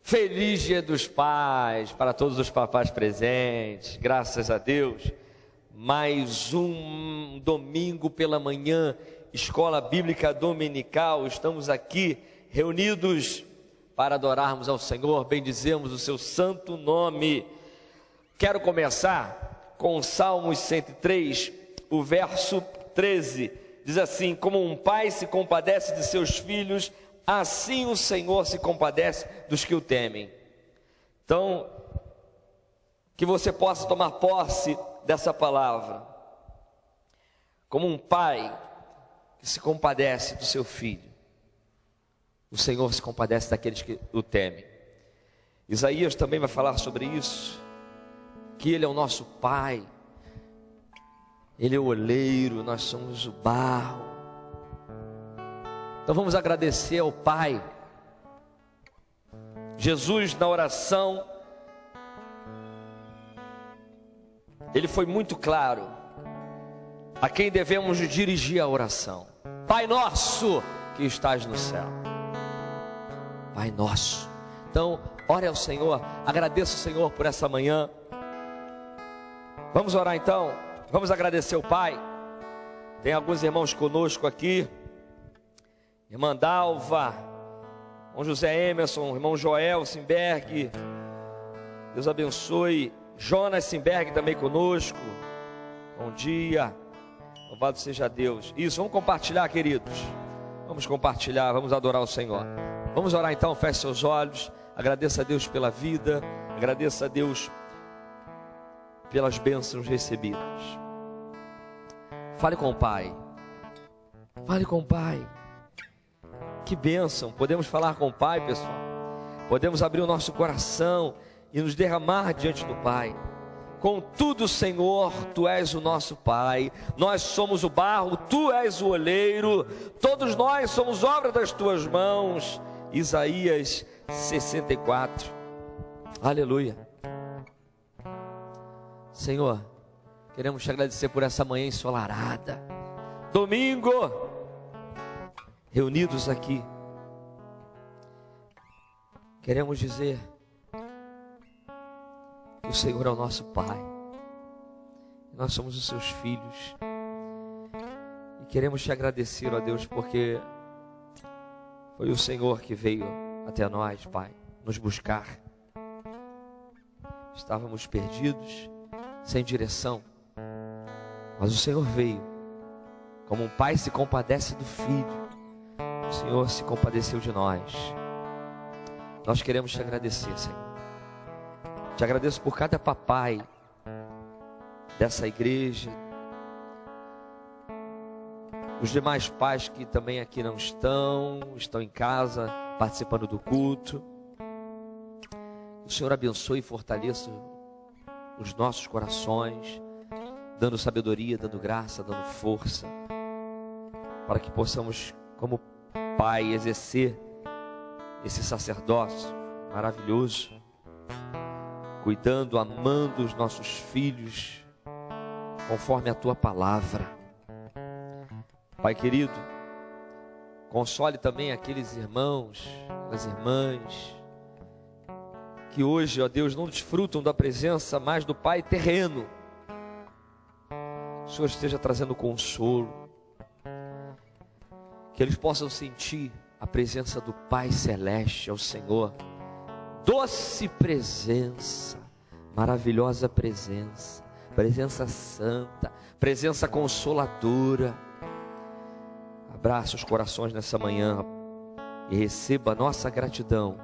Feliz Dia dos Pais para todos os papais presentes, graças a Deus. Mais um domingo pela manhã, Escola Bíblica Dominical, estamos aqui reunidos para adorarmos ao Senhor, bendizemos o seu santo nome. Quero começar com o Salmos 103, o verso 13, diz assim: como um pai se compadece de seus filhos, assim o Senhor se compadece dos que o temem. Então, que você possa tomar posse dessa palavra. Como um pai que se compadece do seu filho, o Senhor se compadece daqueles que o temem. Isaías também vai falar sobre isso, que Ele é o nosso Pai, Ele é o oleiro, nós somos o barro. Então vamos agradecer ao Pai. Jesus, na oração, Ele foi muito claro a quem devemos dirigir a oração: Pai nosso que estás no céu. Pai nosso. Então, ore ao Senhor, agradeça o Senhor por essa manhã. Vamos orar então, vamos agradecer o Pai. Tem alguns irmãos conosco aqui. Irmã Dalva, irmão José Emerson, irmão Joel Simberg, Deus abençoe. Jonas Simberg também conosco, bom dia, louvado seja Deus. Isso, vamos compartilhar, queridos, vamos compartilhar, vamos adorar o Senhor. Vamos orar então, feche seus olhos, agradeça a Deus pela vida, agradeça a Deus pelas bênçãos recebidas. Fale com o Pai, fale com o Pai. Que bênção, podemos falar com o Pai, pessoal. Podemos abrir o nosso coração e nos derramar diante do Pai. Contudo, Senhor, Tu és o nosso Pai. Nós somos o barro, Tu és o oleiro. Todos nós somos obra das Tuas mãos. Isaías 64. Aleluia. Senhor, queremos Te agradecer por essa manhã ensolarada. Domingo, reunidos aqui, queremos dizer que o Senhor é o nosso Pai, nós somos os Seus filhos, e queremos Te agradecer, ó Deus, porque foi o Senhor que veio até nós, Pai, nos buscar. Estávamos perdidos, sem direção, mas o Senhor veio, como um pai se compadece do filho. O Senhor se compadeceu de nós. Nós queremos Te agradecer, Senhor. Te agradeço por cada papai dessa igreja, os demais pais que também aqui não estão em casa, participando do culto. O Senhor abençoe e fortaleça os nossos corações, dando sabedoria, dando graça, dando força, para que possamos, como Pai, exercer esse sacerdócio maravilhoso, cuidando, amando os nossos filhos, conforme a Tua palavra. Pai querido, console também aqueles irmãos, as irmãs, que hoje, ó Deus, não desfrutam da presença mais do Pai terreno. O Senhor esteja trazendo consolo, que eles possam sentir a presença do Pai Celeste, ao Senhor. Doce presença, maravilhosa presença, presença santa, presença consoladora. Abraça os corações nessa manhã e receba a nossa gratidão,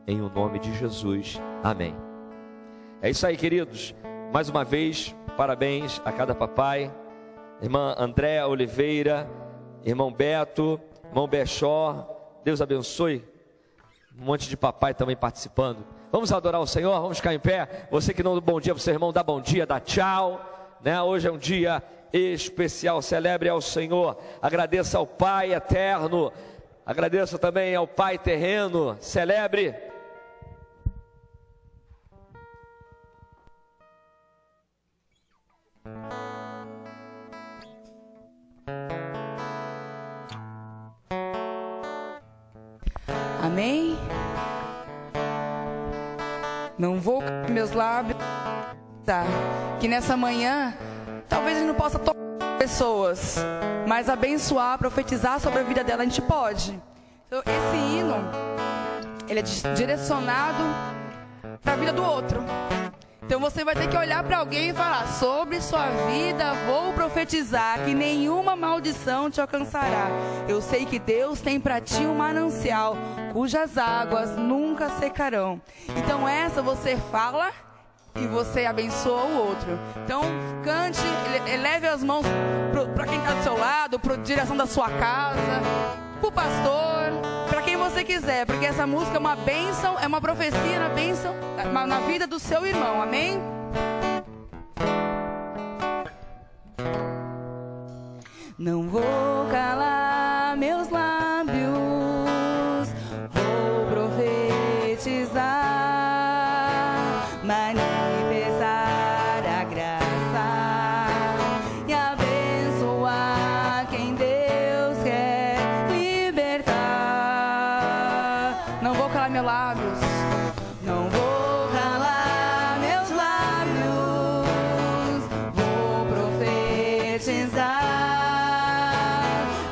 em o nome de Jesus, amém. É isso aí, queridos, mais uma vez, parabéns a cada papai, irmã Andréa Oliveira, irmão Beto, irmão Bechó, Deus abençoe. Um monte de papai também participando. Vamos adorar o Senhor, vamos ficar em pé. Você que não dá bom dia para o seu irmão, dá bom dia, dá tchau, né? Hoje é um dia especial, celebre ao Senhor. Agradeça ao Pai eterno, agradeça também ao Pai terreno, celebre. Amém? Não vou com meus lábios, tá? Que nessa manhã, talvez a gente não possa tocar pessoas, mas abençoar, profetizar sobre a vida dela, a gente pode. Então, esse hino, ele é direcionado para a vida do outro. Então você vai ter que olhar para alguém e falar: sobre sua vida vou profetizar que nenhuma maldição te alcançará. Eu sei que Deus tem para ti um manancial cujas águas nunca secarão. Então essa você fala e você abençoa o outro. Então cante, eleve as mãos para quem está do seu lado, para a direção da sua casa, para o pastor, para quem você quiser, porque essa música é uma bênção, é uma profecia na bênção, na vida do seu irmão, amém? Não vou calar meus lábios, vou profetizar, manifestar a graça e abençoar quem Deus quer libertar. Não vou calar meus lábios, não vou calar meus lábios, vou profetizar,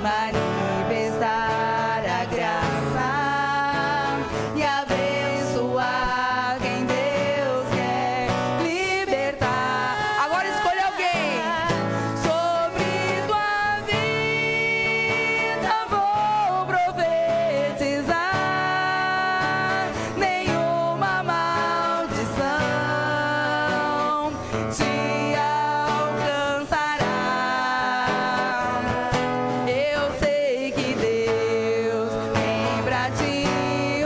manifestar a graça e abençoar quem Deus quer libertar. Agora escolhe alguém. Sobre tua vida vou profetizar, nenhuma maldição te alcançará. Eu sei que Deus tem pra ti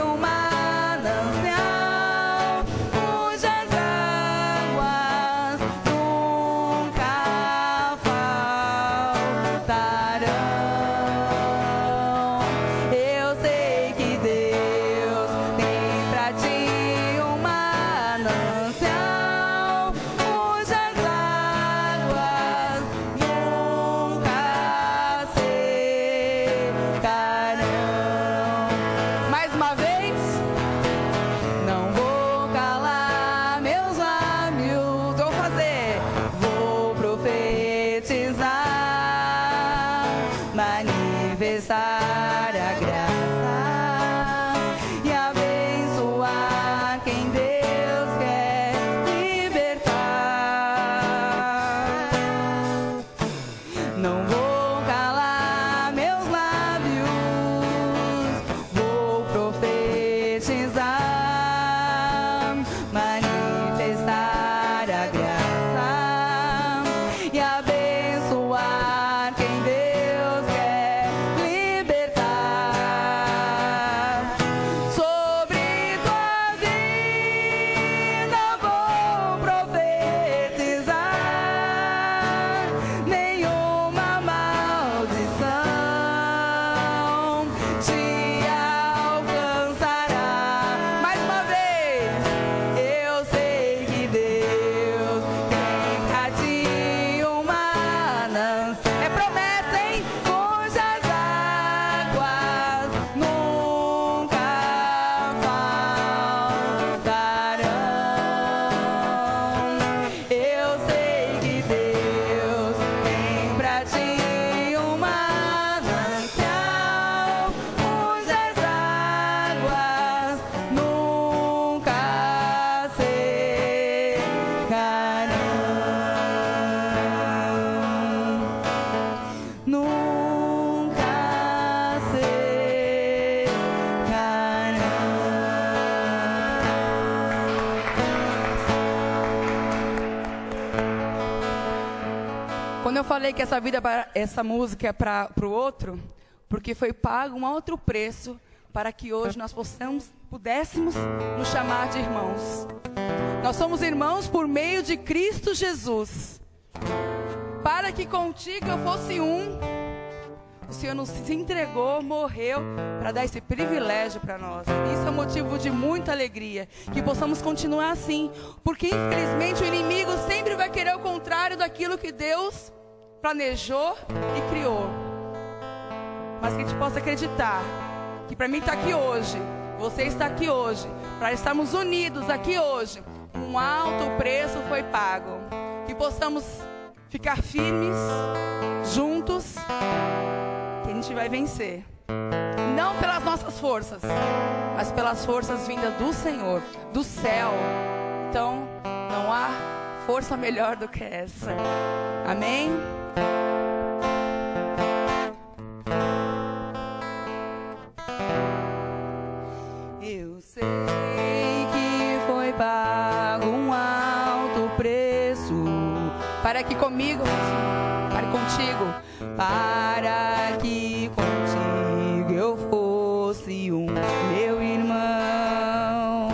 um manancial cujas águas nunca faltarão. Eu sei que Deus tem pra ti um manancial cujas águas nunca secarão. Mais uma vez, não vou calar meus lábios, vou fazer, vou profetizar, manifestar a graça e abençoar quem Deus quer libertar. Não vou calar meus lábios, vou profetizar, manifestar a graça e abençoar quem Deus quer libertar. Sobre tua vida vou profetizar, nenhuma maldição te alcançará. Mais uma vez, eu sei que Deus tem pra ti um manancial. É promessa, hein? Cujas águas nunca faltarão. Eu sei que Deus tem pra ti um manancial cujas águas nunca secarão. Nunca secarão. Quando eu falei que essa música é para o outro, porque foi pago um outro preço para que hoje nós pudéssemos nos chamar de irmãos. Nós somos irmãos por meio de Cristo Jesus. Para que contigo eu fosse um, o Senhor nos entregou, morreu para dar esse privilégio para nós. Isso é um motivo de muita alegria, que possamos continuar assim, porque infelizmente o inimigo sempre vai querer o contrário daquilo que Deus planejou e criou. Mas que a gente possa acreditar que para mim estar aqui hoje você está aqui hoje, para estarmos unidos aqui hoje, um alto preço foi pago. Que possamos ficar firmes, juntos, que a gente vai vencer. Não pelas nossas forças, mas pelas forças vindas do Senhor, do céu. Então, não há força melhor do que essa. Amém? Eu sei que foi pago um alto preço para que comigo, para contigo, para que contigo eu fosse um meu irmão.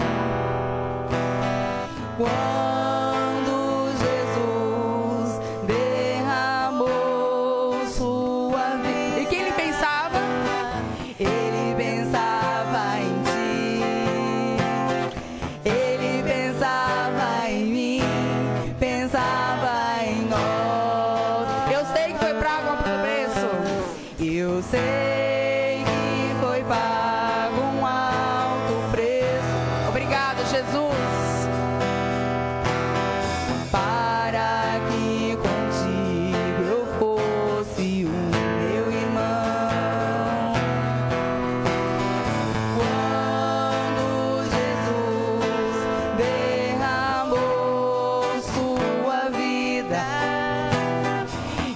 Quando Jesus derramou sua vida, e quem ele pensava? Ele pensava em ti, ele pensava em mim, pensava em nós. Eu sei que foi pago um preço, eu sei que foi pago um alto preço. Obrigado, Jesus. Para que contigo eu fosse um meu irmão. Quando Jesus derramou sua vida,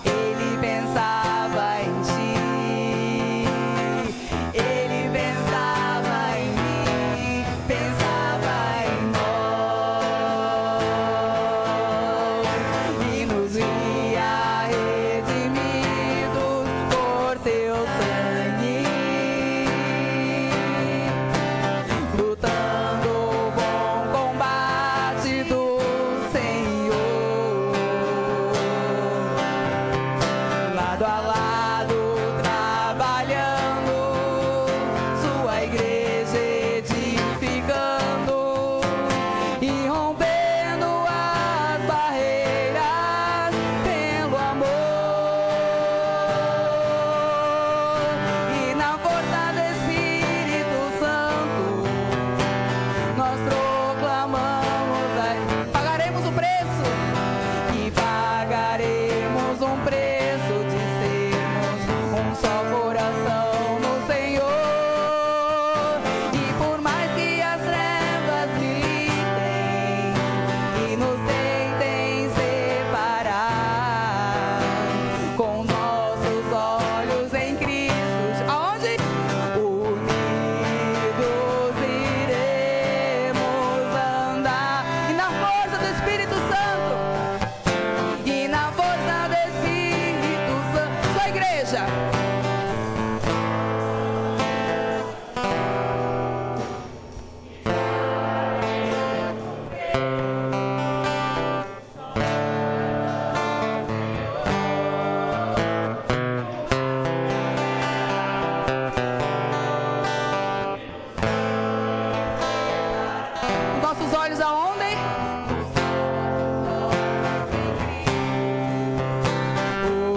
ele pensava em ti, ele pensava em mim, pensava em nós, e nos via redimidos por teu sangue, lutando o bom combate do Senhor, lado a lado trabalhando, sua igreja edificando e rompendo as barreiras pelo amor, e na força do Espírito Santo nós proclamamos, pagaremos o preço, e pagaremos um preço de sermos um só coração no Senhor. E por mais que as trevas militem e nos tentem separar, com nossos olhos em Cristo, aonde? Unidos iremos andar, e na força do Espírito Santo, e na força do Espírito Santo, sua igreja. Nossos olhos aonde?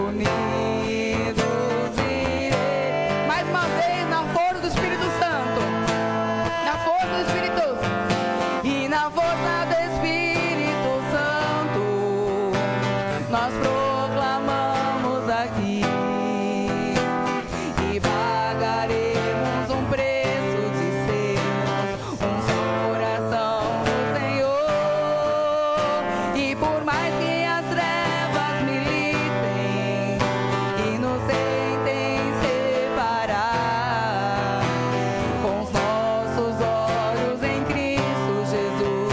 Unidos iremos. Mais uma vez, na força do Espírito Santo. Na força do Espírito. E na força do Espírito Santo, nós proclamamos aqui. E pagaremos um preço de sermos um só coração no Senhor. E por mais que as trevas militem e nos tentem separar, com os nossos olhos em Cristo Jesus,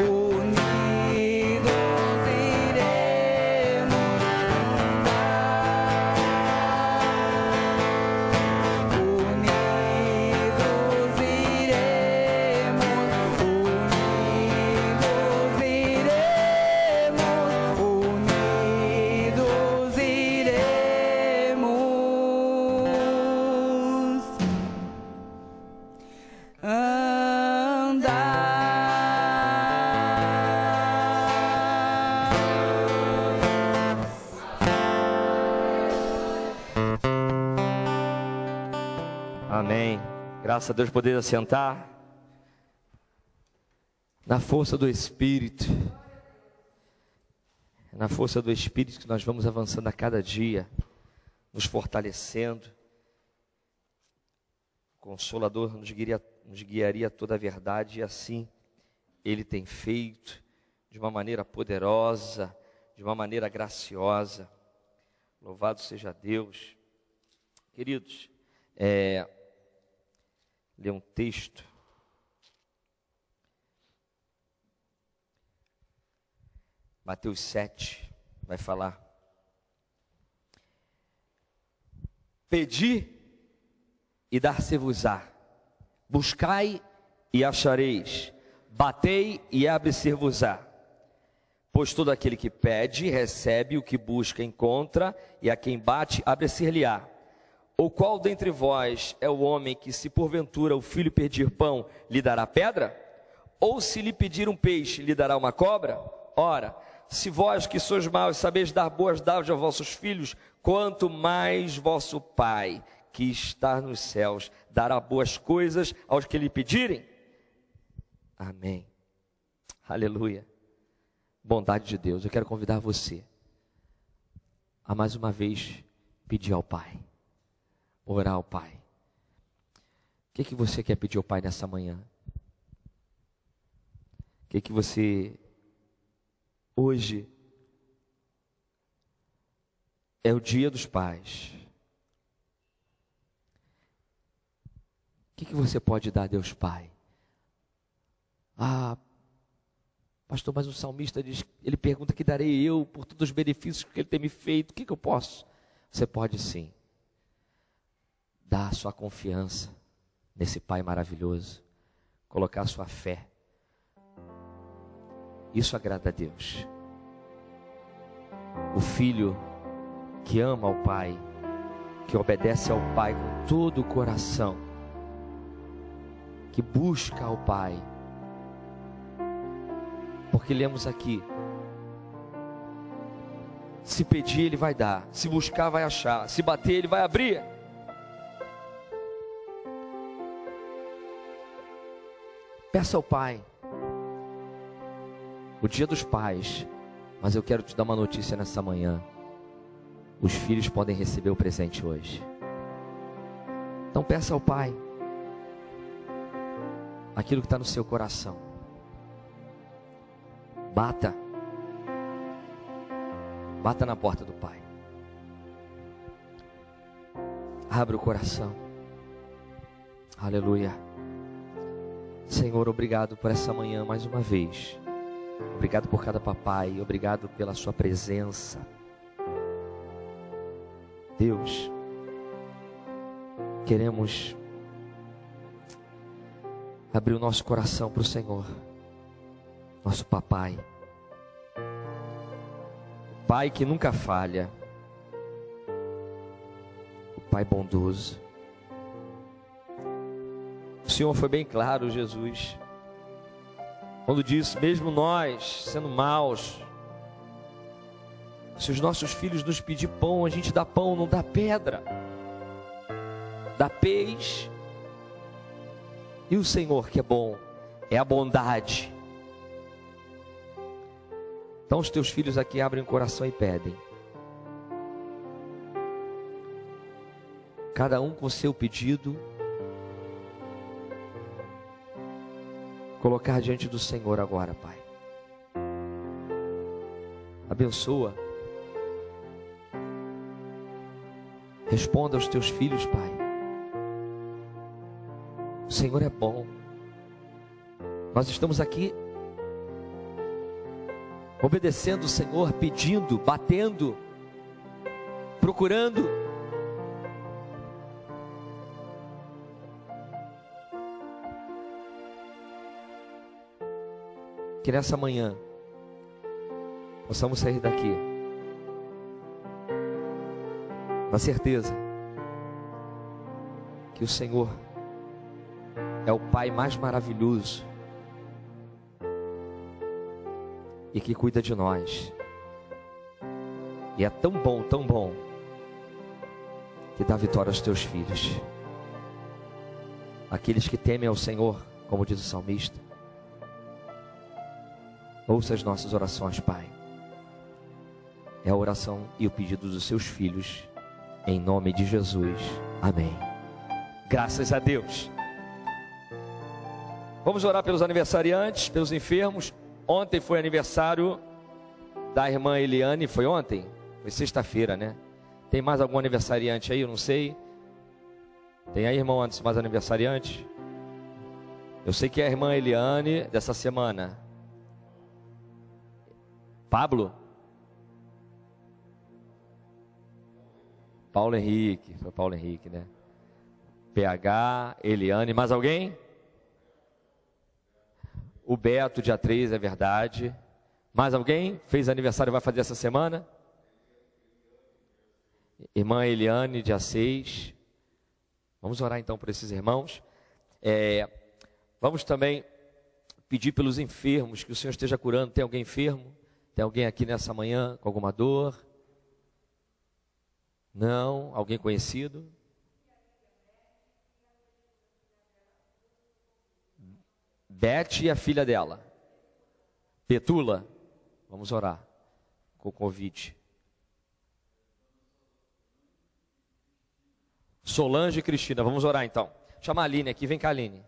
unidos iremos Graças a Deus poder assentar. Na força do Espírito. É na força do Espírito que nós vamos avançando a cada dia, nos fortalecendo. O Consolador nos guiaria a toda a verdade, e assim Ele tem feito, de uma maneira poderosa, de uma maneira graciosa. Louvado seja Deus. Queridos, ler um texto. Mateus 7 vai falar: pedi e dar-se-vos-á, buscai e achareis, batei e abre-se-vos-á. Pois todo aquele que pede, recebe, o que busca, encontra, e a quem bate, abre-se-lhe-á. Ou qual dentre vós é o homem que, se porventura o filho pedir pão, lhe dará pedra? Ou se lhe pedir um peixe, lhe dará uma cobra? Ora, se vós que sois maus sabeis dar boas dádivas aos vossos filhos, quanto mais vosso Pai, que está nos céus, dará boas coisas aos que lhe pedirem? Amém. Aleluia. Bondade de Deus. Eu quero convidar você a mais uma vez pedir ao Pai, orar ao Pai. O que você quer pedir ao Pai nessa manhã? O que você hoje é o dia dos pais? O que você pode dar a Deus Pai? Ah, pastor, mas o salmista diz, ele pergunta que darei eu por todos os benefícios que ele tem me feito. O que eu posso? Você pode sim dar a sua confiança nesse Pai maravilhoso, colocar a sua fé. Isso agrada a Deus. O filho que ama ao Pai, que obedece ao Pai com todo o coração, que busca ao Pai. Porque lemos aqui: se pedir, Ele vai dar, se buscar, vai achar, se bater, Ele vai abrir. Peça ao Pai. O dia dos pais. Mas eu quero te dar uma notícia nessa manhã: os filhos podem receber o presente hoje. Então peça ao Pai aquilo que está no seu coração. Bata na porta do Pai. Abra o coração. Aleluia. Senhor, obrigado por essa manhã mais uma vez. Obrigado por cada papai. Obrigado pela sua presença. Deus, queremos abrir o nosso coração para o Senhor, nosso papai, o Pai que nunca falha, o Pai bondoso. O Senhor foi bem claro, Jesus, quando disse: mesmo nós sendo maus, se os nossos filhos nos pedir pão, a gente dá pão, não dá pedra, dá peixe. E o Senhor que é bom, é a bondade. Então os teus filhos aqui abrem o coração e pedem. Cada um com o seu pedido. Colocar diante do Senhor agora, Pai. Abençoa. Responda aos teus filhos, Pai. O Senhor é bom. Nós estamos aqui obedecendo o Senhor, pedindo, batendo, procurando. Que nessa manhã possamos sair daqui na certeza que o Senhor é o Pai mais maravilhoso e que cuida de nós. E é tão bom, que dá vitória aos teus filhos. aqueles que temem ao Senhor, como diz o salmista. Ouça as nossas orações, Pai. É a oração e o pedido dos seus filhos, em nome de Jesus. Amém. Graças a Deus. Vamos orar pelos aniversariantes, pelos enfermos. Ontem foi aniversário da irmã Eliane. Foi ontem? Foi sexta-feira, né? Tem mais algum aniversariante aí? Eu não sei. Tem aí, irmão Anderson, mais aniversariante? Eu sei que é a irmã Eliane dessa semana. Pablo? Paulo Henrique. Foi Paulo Henrique, né? PH, Eliane. Mais alguém? O Beto, dia 3, é verdade. Mais alguém? Fez aniversário e vai fazer essa semana? Irmã Eliane, dia 6. Vamos orar então por esses irmãos. Vamos também pedir pelos enfermos, que o Senhor esteja curando. Tem alguém enfermo? Tem alguém aqui nessa manhã com alguma dor? Não? Alguém conhecido? Beth e a filha dela, Petula. Vamos orar com o Covid. Solange e Cristina, vamos orar então. Chama a Aline aqui, vem cá, Aline.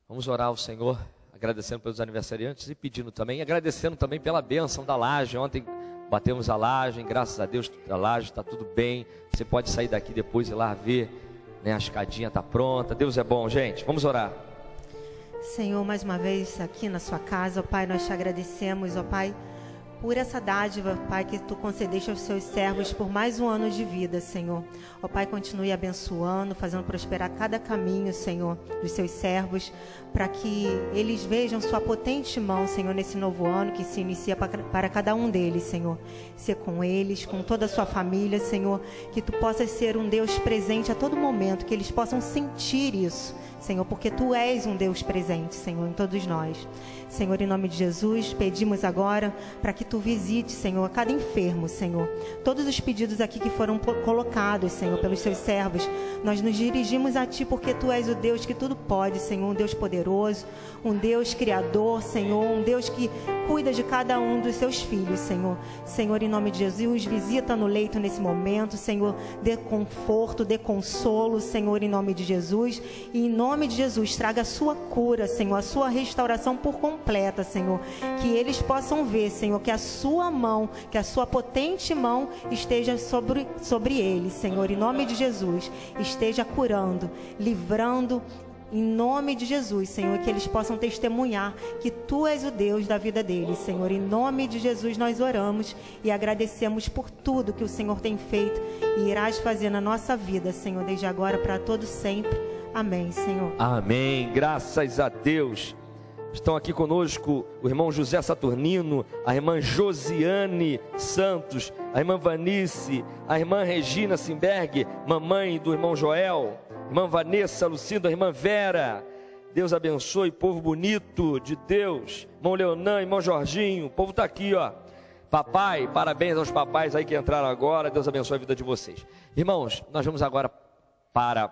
Vamos orar ao Senhor, agradecendo pelos aniversariantes e pedindo também, agradecendo também pela bênção da laje. Ontem batemos a laje, graças a Deus a laje está tudo bem. Você pode sair daqui depois e ir lá ver, né, a escadinha está pronta. Deus é bom, gente. Vamos orar. Senhor, mais uma vez aqui na sua casa, ó Pai, nós te agradecemos, ó Pai, por essa dádiva, Pai, que Tu concedeste aos Seus servos por mais um ano de vida, Senhor. Ó Pai, continue abençoando, fazendo prosperar cada caminho, Senhor, dos Seus servos, para que eles vejam Sua potente mão, Senhor, nesse novo ano que se inicia para cada um deles, Senhor. Ser com eles, com toda a sua família, Senhor, que Tu possas ser um Deus presente a todo momento, que eles possam sentir isso, Senhor, porque Tu és um Deus presente, Senhor, em todos nós. Senhor, em nome de Jesus, pedimos agora para que Tu visite, Senhor, a cada enfermo, Senhor. Todos os pedidos aqui que foram colocados, Senhor, pelos Seus servos, nós nos dirigimos a Ti porque Tu és o Deus que tudo pode, Senhor, um Deus poderoso, um Deus criador, Senhor, um Deus que cuida de cada um dos Seus filhos, Senhor. Senhor, em nome de Jesus, visita no leito nesse momento, Senhor, dê conforto, dê consolo, Senhor, em nome de Jesus. E em nome de Jesus, traga a Sua cura, Senhor, a Sua restauração por completa, Senhor. Que eles possam ver, Senhor, que a Sua mão, que a Sua potente mão esteja sobre eles, Senhor, em nome de Jesus. Esteja curando, livrando, em nome de Jesus, Senhor, que eles possam testemunhar que Tu és o Deus da vida deles, Senhor. Em nome de Jesus nós oramos e agradecemos por tudo que o Senhor tem feito e irás fazer na nossa vida, Senhor, desde agora para todo sempre. Amém, Senhor. Amém, graças a Deus. Estão aqui conosco o irmão José Saturnino, a irmã Josiane Santos, a irmã Vanice, a irmã Regina Simberg, mamãe do irmão Joel, irmã Vanessa Lucinda, a irmã Vera. Deus abençoe, povo bonito de Deus. Irmão Leonan, irmão Jorginho, o povo está aqui, ó. Papai, parabéns aos papais aí que entraram agora. Deus abençoe a vida de vocês. Irmãos, nós vamos agora para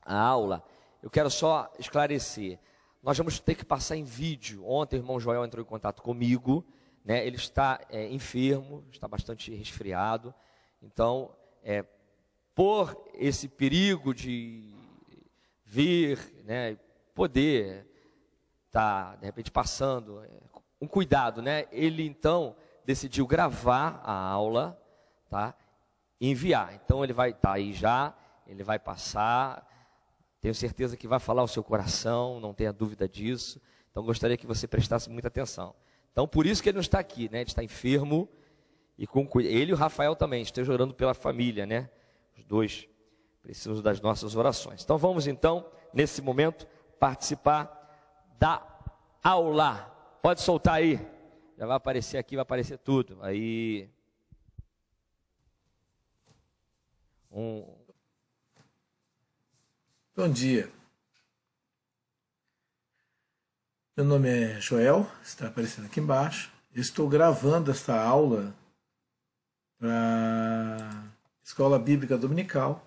a aula. Eu quero só esclarecer. Nós vamos ter que passar em vídeo. Ontem o irmão Joel entrou em contato comigo, né? Ele está enfermo, está bastante resfriado. Então, por esse perigo de vir, né, poder estar, de repente, passando um cuidado, né? Ele, então, decidiu gravar a aula, tá? E enviar. Então, ele vai estar aí já, ele vai passar. Tenho certeza que vai falar o seu coração, não tenha dúvida disso. Então, gostaria que você prestasse muita atenção. Então, por isso que ele não está aqui, né? Ele está enfermo. E ele e o Rafael também, estejam orando pela família, né? Os dois precisam das nossas orações. Então, vamos então, nesse momento, participar da aula. Pode soltar aí. Já vai aparecer aqui, vai aparecer tudo. Aí. Bom dia. Meu nome é Joel, está aparecendo aqui embaixo. Eu estou gravando esta aula para Escola Bíblica Dominical,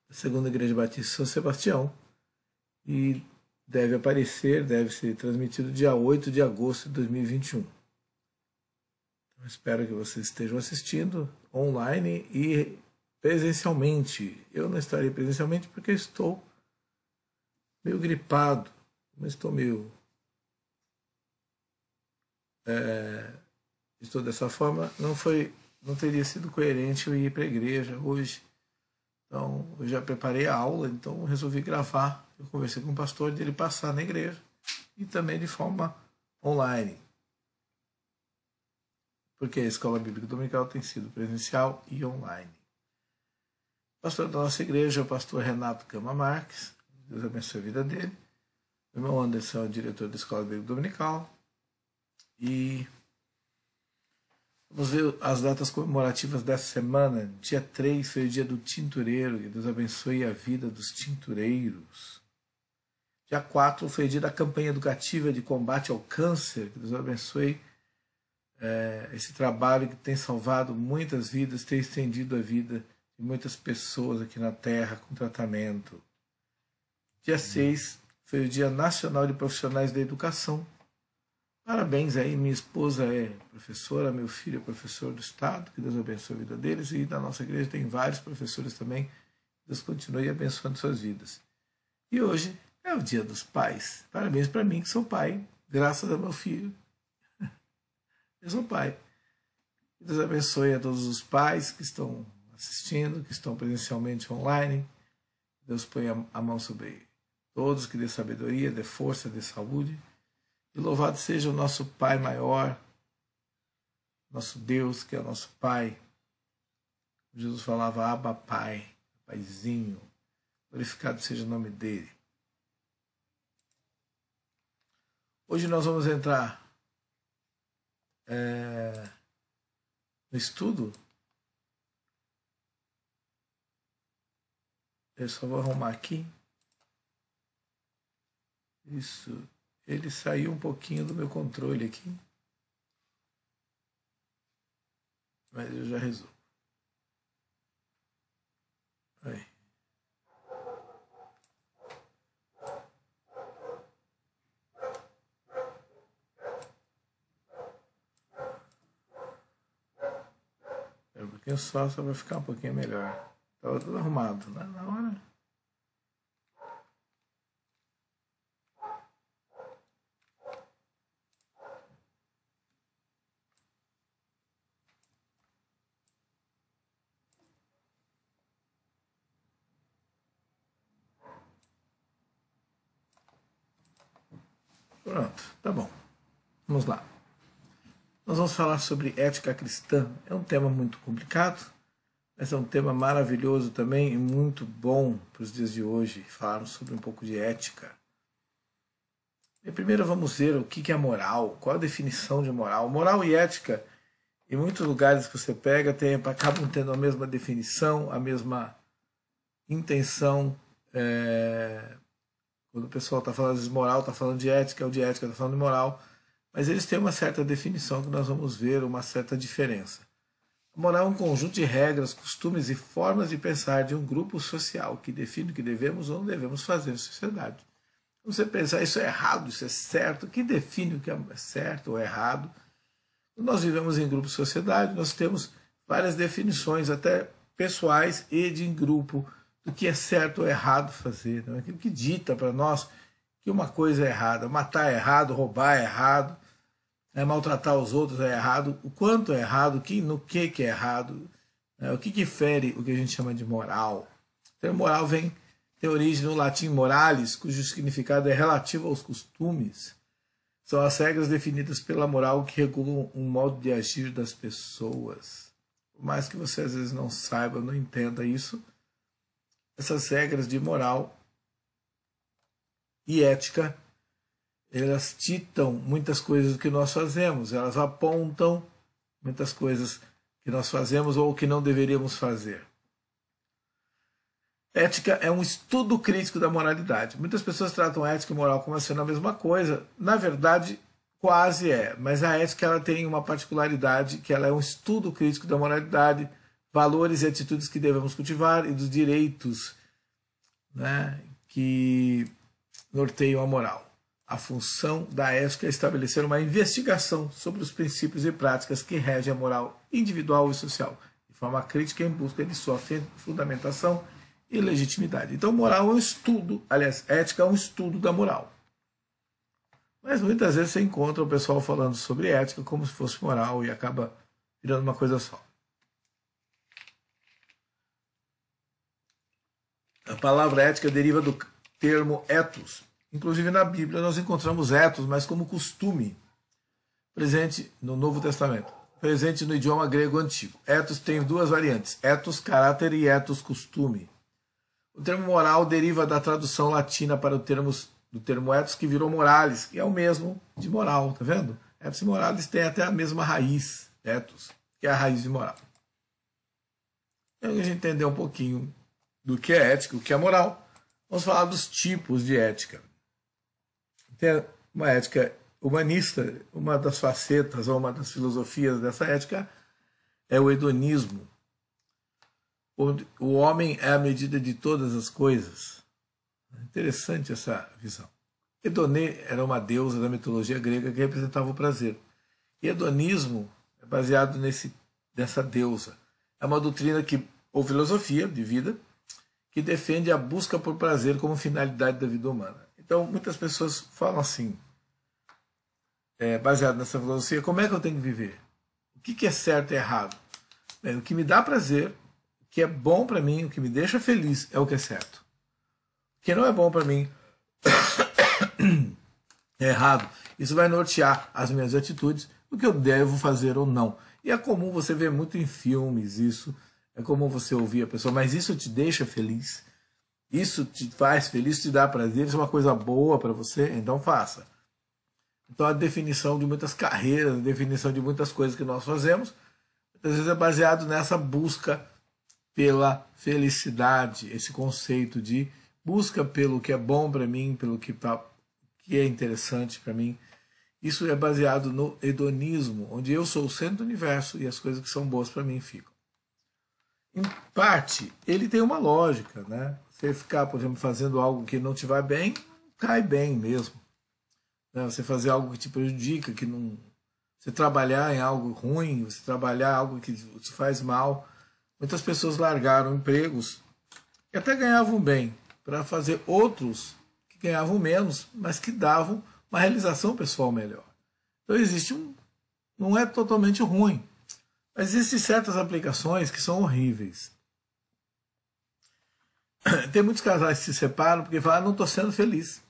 da Segunda Igreja Batista São Sebastião, e deve ser transmitido dia 8 de agosto de 2021. Então, espero que vocês estejam assistindo online e presencialmente. Eu não estarei presencialmente porque estou meio gripado, mas estou meio... estou dessa forma, não teria sido coerente eu ir para a igreja hoje. Então, eu já preparei a aula, então resolvi gravar. Eu conversei com o pastor de ele passar na igreja e também de forma online. Porque a Escola Bíblica Dominical tem sido presencial e online. O pastor da nossa igreja é o pastor Renato Gama Marques. Deus abençoe a vida dele. O irmão Anderson é o diretor da Escola Bíblica Dominical. E vamos ver as datas comemorativas dessa semana. Dia 3 foi o dia do tintureiro. Que Deus abençoe a vida dos tintureiros. Dia 4 foi o dia da campanha educativa de combate ao câncer. Que Deus abençoe esse trabalho que tem salvado muitas vidas, tem estendido a vida de muitas pessoas aqui na Terra com tratamento. Dia 6 foi o Dia Nacional de Profissionais da Educação. Parabéns aí, minha esposa é professora, meu filho é professor do Estado, que Deus abençoe a vida deles, e na nossa igreja tem vários professores também, Deus continue abençoando suas vidas. E hoje é o Dia dos Pais. Parabéns para mim, que sou pai, graças ao meu filho. Eu sou pai. Que Deus abençoe a todos os pais que estão assistindo, que estão presencialmente online. Deus ponha a mão sobre todos, que dê sabedoria, dê força, dê saúde. E louvado seja o nosso Pai maior, nosso Deus, que é o nosso Pai. Jesus falava, Abba Pai, Paizinho, glorificado seja o nome dele. Hoje nós vamos entrar no estudo. Eu só vou arrumar aqui. Isso. Ele saiu um pouquinho do meu controle aqui. Mas eu já resolvo. Aí. Um pouquinho só vai ficar um pouquinho melhor. Estava tudo arrumado, né? Na hora. Pronto, tá bom. Vamos lá. Nós vamos falar sobre ética cristã. É um tema muito complicado, mas é um tema maravilhoso também e muito bom para os dias de hoje. Falarmos sobre um pouco de ética. E primeiro vamos ver o que é moral, qual a definição de moral. Moral e ética, em muitos lugares que você pega, acabam tendo a mesma definição, a mesma intenção. Quando o pessoal está falando de moral, está falando de ética, o de ética está falando de moral, mas eles têm uma certa definição que nós vamos ver, uma certa diferença. A moral é um conjunto de regras, costumes e formas de pensar de um grupo social que define o que devemos ou não devemos fazer em sociedade. Quando você pensar isso é errado, isso é certo, que define o que é certo ou errado? Quando nós vivemos em grupo de sociedade, nós temos várias definições, até pessoais e de em grupo, do que é certo ou errado fazer. Não é aquilo que dita para nós que uma coisa é errada. Matar é errado, roubar é errado, maltratar os outros é errado. O quanto é errado, no que é errado, o que fere o que a gente chama de moral. Então, moral tem origem no latim moralis, cujo significado é relativo aos costumes. São as regras definidas pela moral que regulam um modo de agir das pessoas. Por mais que você às vezes não saiba, não entenda isso, essas regras de moral e ética, elas ditam muitas coisas do que nós fazemos, elas apontam muitas coisas que nós fazemos ou que não deveríamos fazer. Ética é um estudo crítico da moralidade. Muitas pessoas tratam a ética e moral como sendo a mesma coisa. Na verdade, quase é. Mas a ética ela tem uma particularidade, que ela é um estudo crítico da moralidade, valores e atitudes que devemos cultivar e dos direitos, né, que norteiam a moral. A função da ética é estabelecer uma investigação sobre os princípios e práticas que regem a moral individual e social, de forma crítica em busca de sua fundamentação e legitimidade. Então, moral é um estudo, aliás, ética é um estudo da moral. Mas muitas vezes você encontra o pessoal falando sobre ética como se fosse moral e acaba virando uma coisa só. A palavra ética deriva do termo ethos. Inclusive na Bíblia nós encontramos ethos, mas como costume, presente no Novo Testamento, presente no idioma grego antigo. Ethos tem duas variantes, ethos caráter e ethos costume. O termo moral deriva da tradução latina para do termo ethos, que virou morales, que é o mesmo de moral, tá vendo? Ethos e morales têm até a mesma raiz, ethos, que é a raiz de moral. Então, a gente entender um pouquinho do que é ética, o que é moral, vamos falar dos tipos de ética. Tem uma ética humanista, uma das facetas ou uma das filosofias dessa ética é o hedonismo, onde o homem é a medida de todas as coisas. Interessante essa visão. Hedonê era uma deusa da mitologia grega que representava o prazer. E hedonismo é baseado nessa deusa. É uma doutrina ou filosofia de vida que defende a busca por prazer como finalidade da vida humana. Então, muitas pessoas falam assim, baseado nessa filosofia, como é que eu tenho que viver? O que é certo e errado? Bem, o que me dá prazer, o que é bom para mim, o que me deixa feliz é o que é certo. O que não é bom para mim é errado. Isso vai nortear as minhas atitudes, o que eu devo fazer ou não. E é comum você ver muito em filmes isso, é comum você ouvir a pessoa, mas isso te deixa feliz? Isso te faz feliz, te dá prazer, isso é uma coisa boa para você, então faça. Então a definição de muitas carreiras, a definição de muitas coisas que nós fazemos, muitas vezes é baseado nessa busca pela felicidade, esse conceito de busca pelo que é bom para mim, pelo que é interessante para mim. Isso é baseado no hedonismo, onde eu sou o centro do universo e as coisas que são boas para mim ficam. Em parte, ele tem uma lógica, né? Você ficar, por exemplo, fazendo algo que não te vai bem, cai bem mesmo. Você fazer algo que te prejudica, que não... Você trabalhar em algo ruim, você trabalhar em algo que te faz mal. Muitas pessoas largaram empregos que até ganhavam bem para fazer outros que ganhavam menos, mas que davam uma realização pessoal melhor. Então existe não é totalmente ruim, mas existem certas aplicações que são horríveis. Tem muitos casais que se separam porque falam, não estou sendo feliz.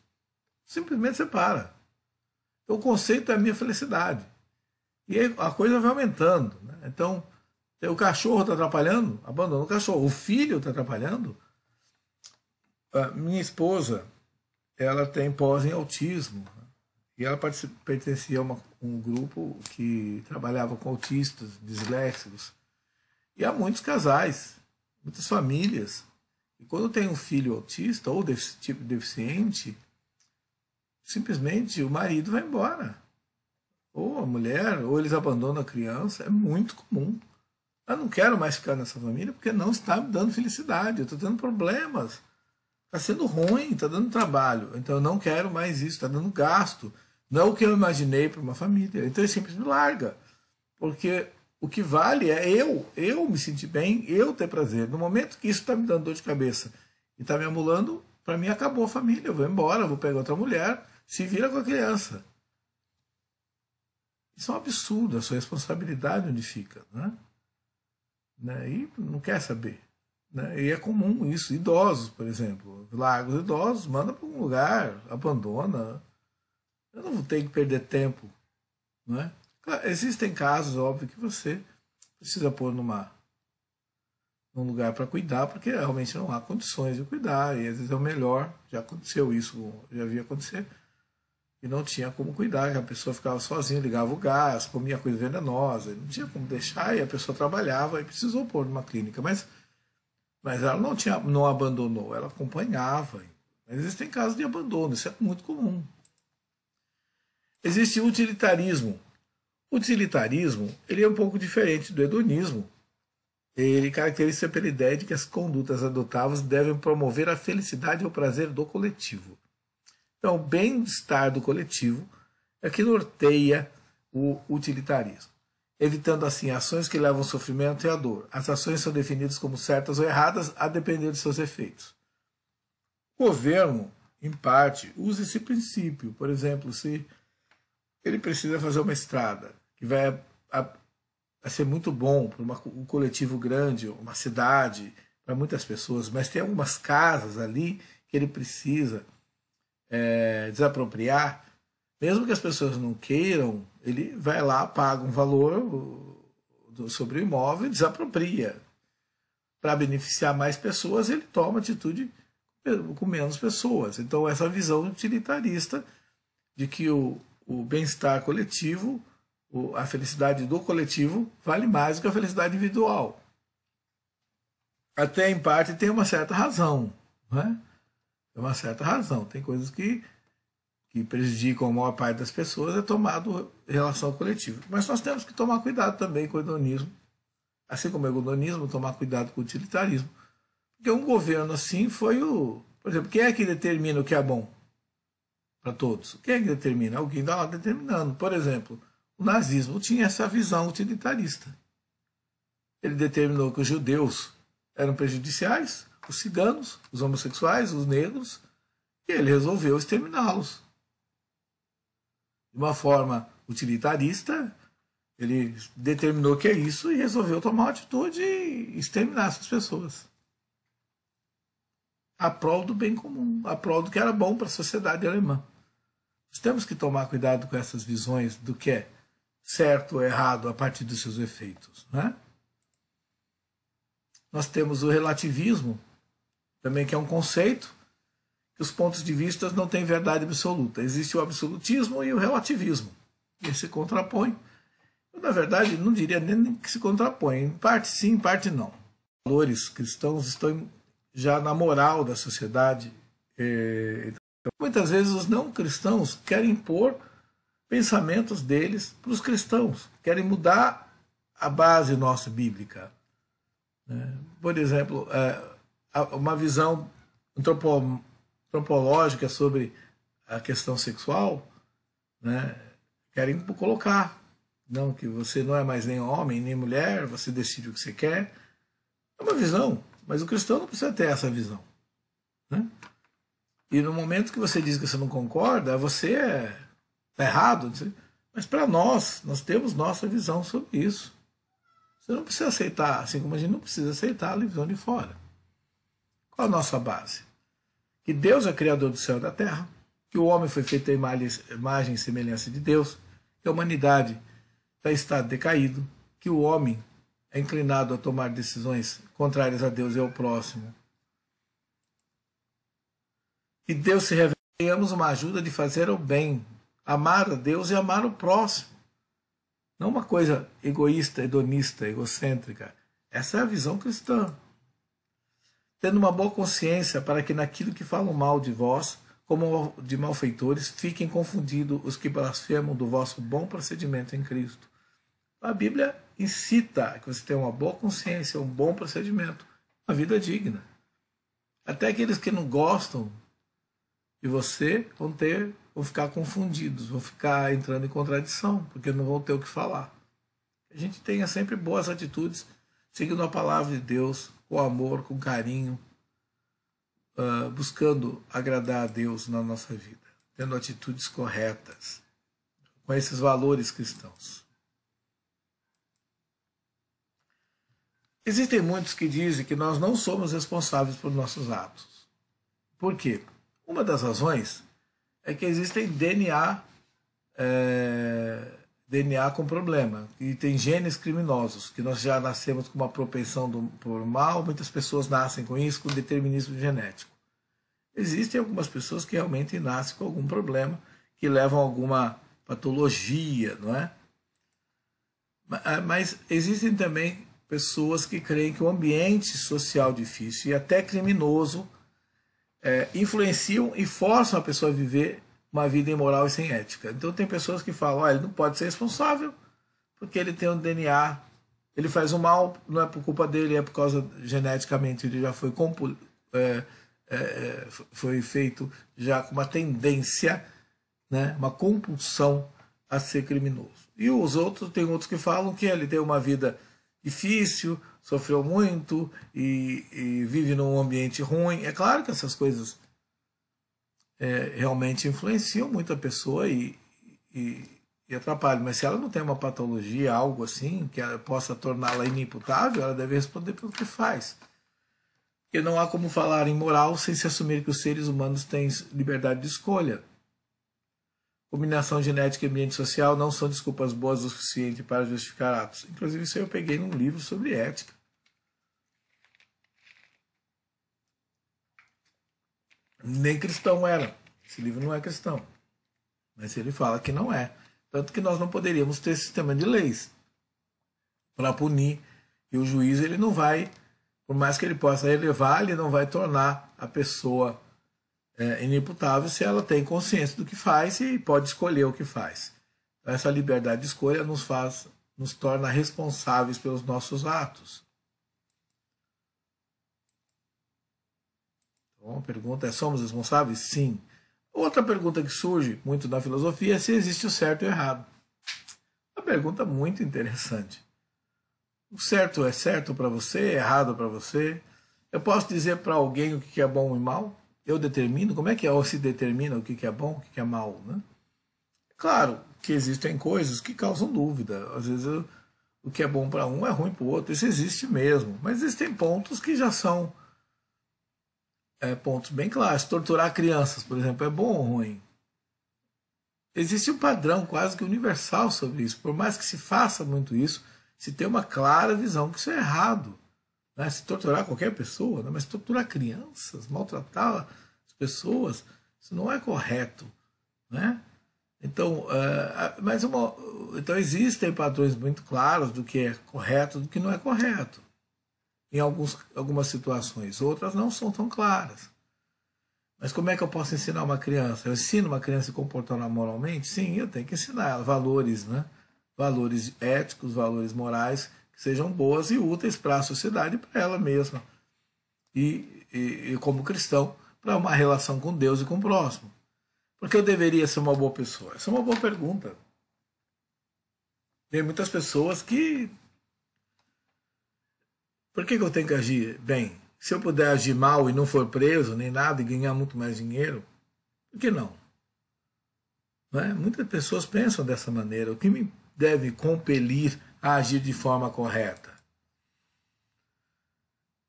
Simplesmente separa. Então o conceito é a minha felicidade. E aí a coisa vai aumentando. Né? Então, o cachorro está atrapalhando, abandona o cachorro. O filho está atrapalhando. A minha esposa, ela tem pós em autismo. E ela pertencia a um grupo que trabalhava com autistas, disléxicos. E há muitos casais, muitas famílias. E quando tem um filho autista ou desse tipo deficiente, simplesmente o marido vai embora. Ou a mulher, ou eles abandonam a criança. É muito comum. Eu não quero mais ficar nessa família porque não está me dando felicidade. Eu estou tendo problemas. Está sendo ruim, está dando trabalho. Então eu não quero mais isso, está dando gasto. Não é o que eu imaginei para uma família. Então ele simplesmente larga. Porque o que vale é eu me sentir bem, eu ter prazer. No momento que isso está me dando dor de cabeça e está me amulando, para mim acabou a família. Eu vou embora, vou pegar outra mulher, se vira com a criança. Isso é um absurdo, a sua responsabilidade onde fica. Né? E não quer saber. Né? E é comum isso. Idosos, por exemplo. Larga os idosos, manda para um lugar, abandona. Eu não vou ter que perder tempo. Não é? Existem casos, óbvio, que você precisa pôr num lugar para cuidar, porque realmente não há condições de cuidar, e às vezes é o melhor. Já aconteceu isso, já vi acontecer, e não tinha como cuidar, que a pessoa ficava sozinha, ligava o gás, comia coisa venenosa, não tinha como deixar, e a pessoa trabalhava e precisou pôr numa clínica, mas ela não abandonou, ela acompanhava. Mas existem casos de abandono, isso é muito comum. Existe o utilitarismo. O utilitarismo ele é um pouco diferente do hedonismo, ele caracteriza pela ideia de que as condutas adotáveis devem promover a felicidade e o prazer do coletivo. Então, o bem-estar do coletivo é que norteia o utilitarismo, evitando assim ações que levam ao sofrimento e à dor. As ações são definidas como certas ou erradas a depender de seus efeitos. O governo, em parte, usa esse princípio. Por exemplo, se ele precisa fazer uma estrada que vai ser muito bom para um coletivo grande, uma cidade, para muitas pessoas, mas tem algumas casas ali que ele precisa desapropriar, mesmo que as pessoas não queiram, ele vai lá, paga um valor sobre o imóvel e desapropria. Para beneficiar mais pessoas, ele toma atitude com menos pessoas. Então, essa visão utilitarista de que o bem-estar coletivo, a felicidade do coletivo, vale mais do que a felicidade individual. Até, em parte, tem uma certa razão. Né? Tem uma certa razão. Tem coisas que prejudicam a maior parte das pessoas, é tomado em relação ao coletivo. Mas nós temos que tomar cuidado também com o hedonismo. Assim como o hedonismo, tomar cuidado com o utilitarismo. Porque um governo assim foi Por exemplo, quem é que determina o que é bom para todos? Quem é que determina? Alguém está lá determinando. Por exemplo, o nazismo tinha essa visão utilitarista. Ele determinou que os judeus eram prejudiciais, os ciganos, os homossexuais, os negros, e ele resolveu exterminá-los. De uma forma utilitarista, ele determinou que é isso e resolveu tomar uma atitude e exterminar essas pessoas. A prol do bem comum, a prol do que era bom para a sociedade alemã. Nós temos que tomar cuidado com essas visões do que é certo ou errado a partir dos seus efeitos. Né? Nós temos o relativismo, também, que é um conceito que os pontos de vista não têm verdade absoluta. Existe o absolutismo e o relativismo. E se contrapõem. Eu, na verdade, não diria nem que se contrapõem. Em parte sim, em parte não. Os valores cristãos estão já na moral da sociedade. Muitas vezes os não cristãos querem impor pensamentos deles para os cristãos. Querem mudar a base nossa bíblica. Por exemplo, uma visão antropológica sobre a questão sexual, né? Querem colocar não, que você não é mais nem homem nem mulher, você decide o que você quer. É uma visão, mas o cristão não precisa ter essa visão. Né? E no momento que você diz que você não concorda, você está errado. Mas para nós temos nossa visão sobre isso. Você não precisa aceitar, assim como a gente não precisa aceitar a visão de fora. Qual a nossa base? Que Deus é criador do céu e da terra, que o homem foi feito à imagem e semelhança de Deus, que a humanidade está em estado decaído, que o homem é inclinado a tomar decisões contrárias a Deus e ao próximo. Que Deus se revela, tenhamos uma ajuda de fazer o bem, amar a Deus e amar o próximo. Não uma coisa egoísta, hedonista, egocêntrica. Essa é a visão cristã. Tendo uma boa consciência para que naquilo que falam mal de vós, como de malfeitores, fiquem confundidos os que blasfemam do vosso bom procedimento em Cristo. A Bíblia incita que você tenha uma boa consciência, um bom procedimento, uma vida digna. Até aqueles que não gostam de você vão ficar confundidos, vão ficar entrando em contradição, porque não vão ter o que falar. A gente tenha sempre boas atitudes, seguindo a palavra de Deus, com amor, com carinho, buscando agradar a Deus na nossa vida, tendo atitudes corretas, com esses valores cristãos. Existem muitos que dizem que nós não somos responsáveis por nossos atos. Por quê? Uma das razões é que existem DNA com problema, e tem genes criminosos, que nós já nascemos com uma propensão por mal, muitas pessoas nascem com isso, com determinismo genético. Existem algumas pessoas que realmente nascem com algum problema, que levam a alguma patologia, não é? Mas existem também pessoas que creem que o ambiente social difícil e até criminoso influenciam e forçam a pessoa a viver uma vida imoral e sem ética. Então tem pessoas que falam, ele não pode ser responsável porque ele tem um DNA ele faz o mal, não é por culpa dele, é por causa, geneticamente, ele já foi, foi feito já com uma tendência, né, uma compulsão a ser criminoso. E os outros, tem outros que falam que ele tem uma vida difícil, sofreu muito e vive num ambiente ruim. É claro que essas coisas realmente influenciam muito a pessoa e atrapalham, mas se ela não tem uma patologia, algo assim, que ela possa torná-la inimputável, ela deve responder pelo que faz. Porque não há como falar em moral sem se assumir que os seres humanos têm liberdade de escolha. Combinação genética e ambiente social não são desculpas boas o suficiente para justificar atos. Inclusive, isso eu peguei num livro sobre ética. Nem cristão era. Esse livro não é cristão. Mas ele fala que não é. Tanto que nós não poderíamos ter sistema de leis para punir. E o juiz, ele não vai, por mais que ele possa elevar, ele não vai tornar a pessoa inimputável se ela tem consciência do que faz e pode escolher o que faz. Então, essa liberdade de escolha nos torna responsáveis pelos nossos atos. Então, a pergunta é: somos responsáveis? Sim. Outra pergunta que surge muito na filosofia é se existe o certo e o errado. Uma pergunta muito interessante. O certo é certo para você, errado para você? Eu posso dizer para alguém o que é bom e mal? Eu determino? Como é que se determina o que é bom, o que é mal, né? Claro que existem coisas que causam dúvida. Às vezes o que é bom para um é ruim para o outro. Isso existe mesmo. Mas existem pontos que já são pontos bem claros. Torturar crianças, por exemplo, é bom ou ruim? Existe um padrão quase que universal sobre isso. Por mais que se faça muito isso, se tem uma clara visão que isso é errado. Né? Se torturar qualquer pessoa, né? Mas torturar crianças, maltratar as pessoas, isso não é correto. Né? Então, então existem padrões muito claros do que é correto e do que não é correto. Em algumas situações. Outras não são tão claras. Mas como é que eu posso ensinar uma criança? Eu ensino uma criança a se comportar moralmente? Sim, eu tenho que ensinar ela valores, né? Valores éticos, valores morais, que sejam boas e úteis para a sociedade e para ela mesma. E como cristão, para uma relação com Deus e com o próximo. Porque eu deveria ser uma boa pessoa? Essa é uma boa pergunta. Tem muitas pessoas que... Por que eu tenho que agir bem? Se eu puder agir mal e não for preso, nem nada, e ganhar muito mais dinheiro, por que não? Não é? Muitas pessoas pensam dessa maneira. O que me deve compelir a agir de forma correta?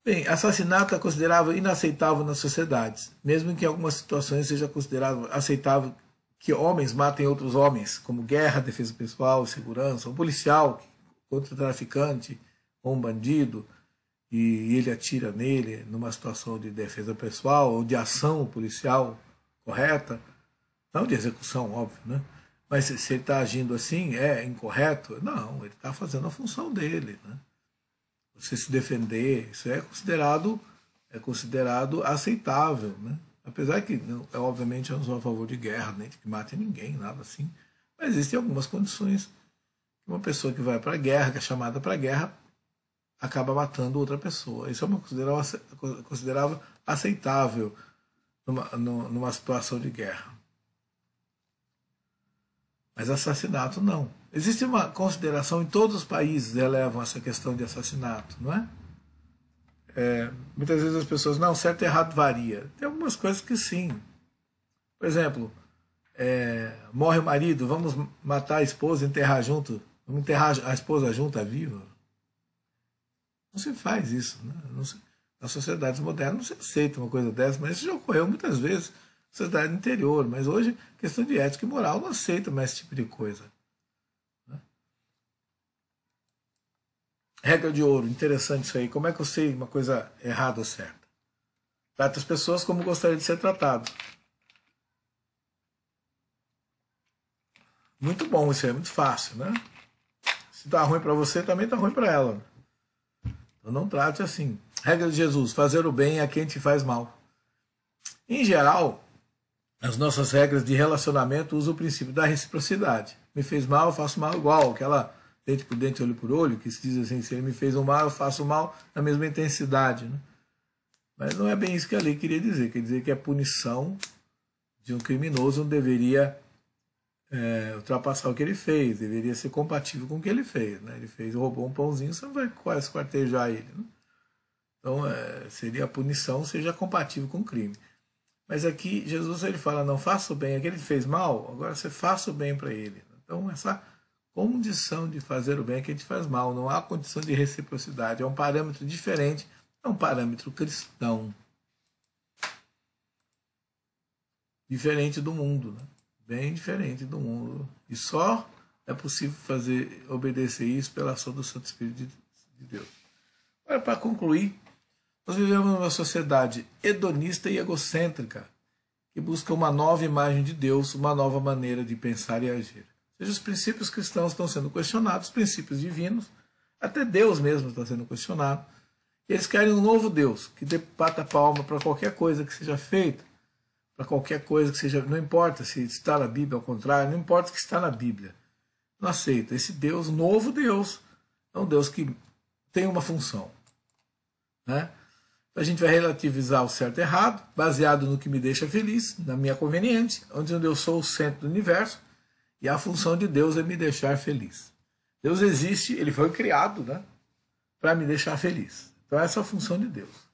Bem, assassinato é considerado inaceitável nas sociedades, mesmo que em algumas situações seja considerado aceitável que homens matem outros homens, como guerra, defesa pessoal, segurança, um policial contra um traficante ou um bandido, e ele atira nele numa situação de defesa pessoal ou de ação policial correta, não de execução, óbvio, né? Mas se ele está agindo assim, é incorreto? Não, ele está fazendo a função dele, né? Você se defender, isso é considerado aceitável, né? Apesar que, obviamente, eu não sou a favor de guerra, nem de que mate ninguém, nada assim, mas existem algumas condições que uma pessoa que vai para a guerra, que é chamada para a guerra, acaba matando outra pessoa. Isso é considerável aceitável numa situação de guerra. Mas assassinato não. Existe uma consideração, em todos os países elevam essa questão de assassinato, não é? Muitas vezes as pessoas, não, certo e errado varia. Tem algumas coisas que sim. Por exemplo, morre o marido, vamos matar a esposa e enterrar junto, vamos enterrar a esposa junta, viva. Não se faz isso. Né? Nas sociedades modernas não se aceita uma coisa dessa, mas isso já ocorreu muitas vezes na sociedade interior. Mas hoje, questão de ética e moral não aceita mais esse tipo de coisa. Né? Regra de ouro, interessante isso aí. Como é que eu sei uma coisa errada ou certa? Trata as pessoas como gostaria de ser tratado. Muito bom, isso aí é muito fácil, né? Se tá ruim para você, também tá ruim para ela. Então não trate assim. Regra de Jesus, fazer o bem a quem te faz mal. Em geral, as nossas regras de relacionamento usam o princípio da reciprocidade. Me fez mal, eu faço mal igual. Aquela dente por dente, olho por olho, que se diz assim, se ele me fez um mal, eu faço o mal na mesma intensidade, né? Mas não é bem isso que a lei queria dizer. Quer dizer que a punição de um criminoso não deveria ultrapassar o que ele fez, deveria ser compatível com o que ele fez, né? Ele roubou um pãozinho, você não vai quase esquartejar ele, né? Então, seria a punição, seja compatível com o crime. Mas aqui, Jesus ele fala, não faça o bem, aquele que fez mal, agora você faça o bem para ele. Então, essa condição de fazer o bem é que a gente faz mal, não há condição de reciprocidade, é um parâmetro diferente, é um parâmetro cristão. Diferente do mundo, né? Bem diferente do mundo. E só é possível obedecer isso pela ação do Santo Espírito de Deus. Agora, para concluir, nós vivemos numa sociedade hedonista e egocêntrica, que busca uma nova imagem de Deus, uma nova maneira de pensar e agir. Ou seja, os princípios cristãos estão sendo questionados, os princípios divinos, até Deus mesmo está sendo questionado. E eles querem um novo Deus, que dê pata palma para qualquer coisa que seja feita, para qualquer coisa que seja, não importa se está na Bíblia, ao contrário, não importa o que está na Bíblia. Não aceita. Esse Deus, novo Deus, é um Deus que tem uma função, né? A gente vai relativizar o certo e errado, baseado no que me deixa feliz, na minha conveniente, onde eu sou o centro do universo, e a função de Deus é me deixar feliz. Deus existe, ele foi criado, né, para me deixar feliz. Então essa é a função de Deus.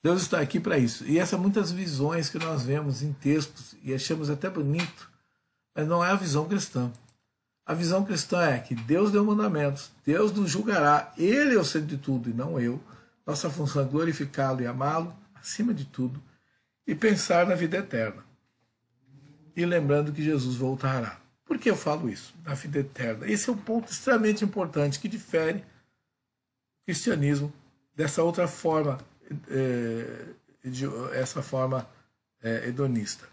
Deus está aqui para isso. E essas muitas visões que nós vemos em textos, e achamos até bonito, mas não é a visão cristã. A visão cristã é que Deus deu mandamentos, Deus nos julgará, Ele é o centro de tudo e não eu. Nossa função é glorificá-lo e amá-lo, acima de tudo, e pensar na vida eterna. E lembrando que Jesus voltará. Por que eu falo isso? Na vida eterna. Esse é um ponto extremamente importante que difere o cristianismo dessa outra forma, essa forma hedonista.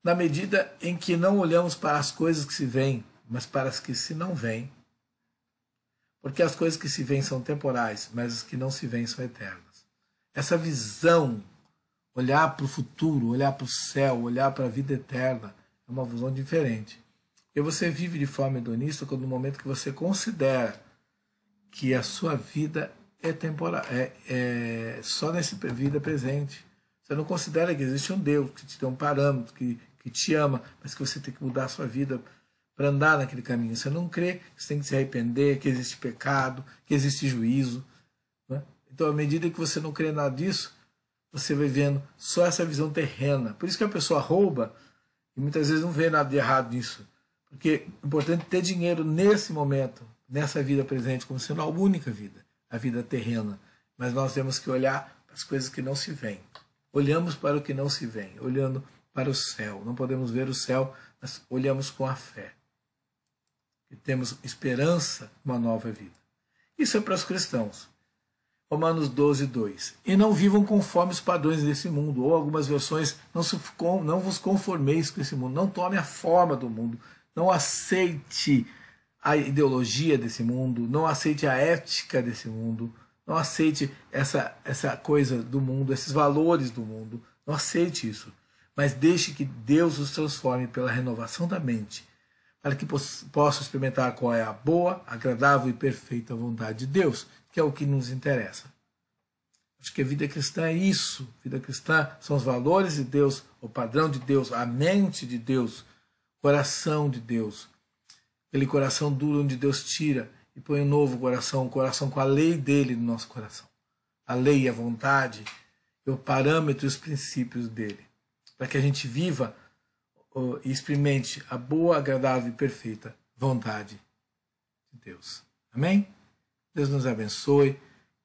Na medida em que não olhamos para as coisas que se veem, mas para as que se não veem, porque as coisas que se veem são temporais, mas as que não se veem são eternas. Essa visão, olhar para o futuro, olhar para o céu, olhar para a vida eterna, é uma visão diferente. E você vive de forma hedonista quando no momento que você considera que a sua vida é temporal, é só nessa vida presente. Você não considera que existe um Deus que te dá um parâmetro, que te ama, mas que você tem que mudar a sua vida para andar naquele caminho. Você não crê que você tem que se arrepender, que existe pecado, que existe juízo, né? Então, à medida que você não crê nada disso, você vai vendo só essa visão terrena. Por isso que a pessoa rouba e muitas vezes não vê nada de errado nisso. Porque é importante ter dinheiro nesse momento, nessa vida presente, como sendo a única vida, a vida terrena. Mas nós temos que olhar para as coisas que não se veem. Olhamos para o que não se vê, olhando para o céu. Não podemos ver o céu, mas olhamos com a fé. E temos esperança, uma nova vida. Isso é para os cristãos. Romanos 12, 2. E não vivam conforme os padrões desse mundo. Ou algumas versões, não vos conformeis com esse mundo. Não tome a forma do mundo. Não aceite a ideologia desse mundo. Não aceite a ética desse mundo. Não aceite essa coisa do mundo, esses valores do mundo. Não aceite isso. Mas deixe que Deus os transforme pela renovação da mente, para que possa experimentar qual é a boa, agradável e perfeita vontade de Deus, que é o que nos interessa. Acho que a vida cristã é isso. A vida cristã são os valores de Deus, o padrão de Deus, a mente de Deus, o coração de Deus. Aquele coração duro onde Deus tira e põe um novo coração, um coração com a lei dele no nosso coração. A lei e a vontade, e o parâmetro e os princípios dele. Para que a gente viva e experimente a boa, agradável e perfeita vontade de Deus. Amém? Deus nos abençoe,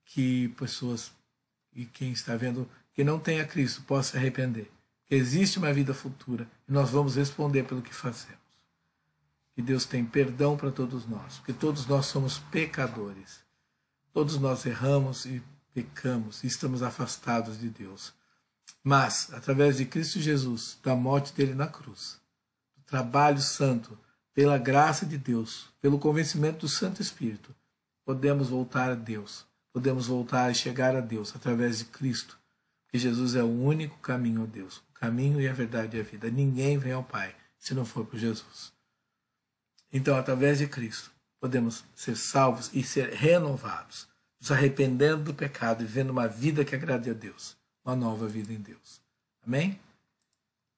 que pessoas e quem está vendo que não tenha Cristo possa se arrepender, que existe uma vida futura e nós vamos responder pelo que fazemos. Que Deus tem perdão para todos nós, porque todos nós somos pecadores. Todos nós erramos e pecamos e estamos afastados de Deus. Mas, através de Cristo Jesus, da morte dele na cruz, do trabalho santo, pela graça de Deus, pelo convencimento do Santo Espírito, podemos voltar a Deus, podemos voltar e chegar a Deus através de Cristo, porque Jesus é o único caminho a Deus, o caminho e a verdade e a vida. Ninguém vem ao Pai se não for por Jesus. Então, através de Cristo, podemos ser salvos e ser renovados, nos arrependendo do pecado e vivendo uma vida que agrade a Deus, uma nova vida em Deus. Amém?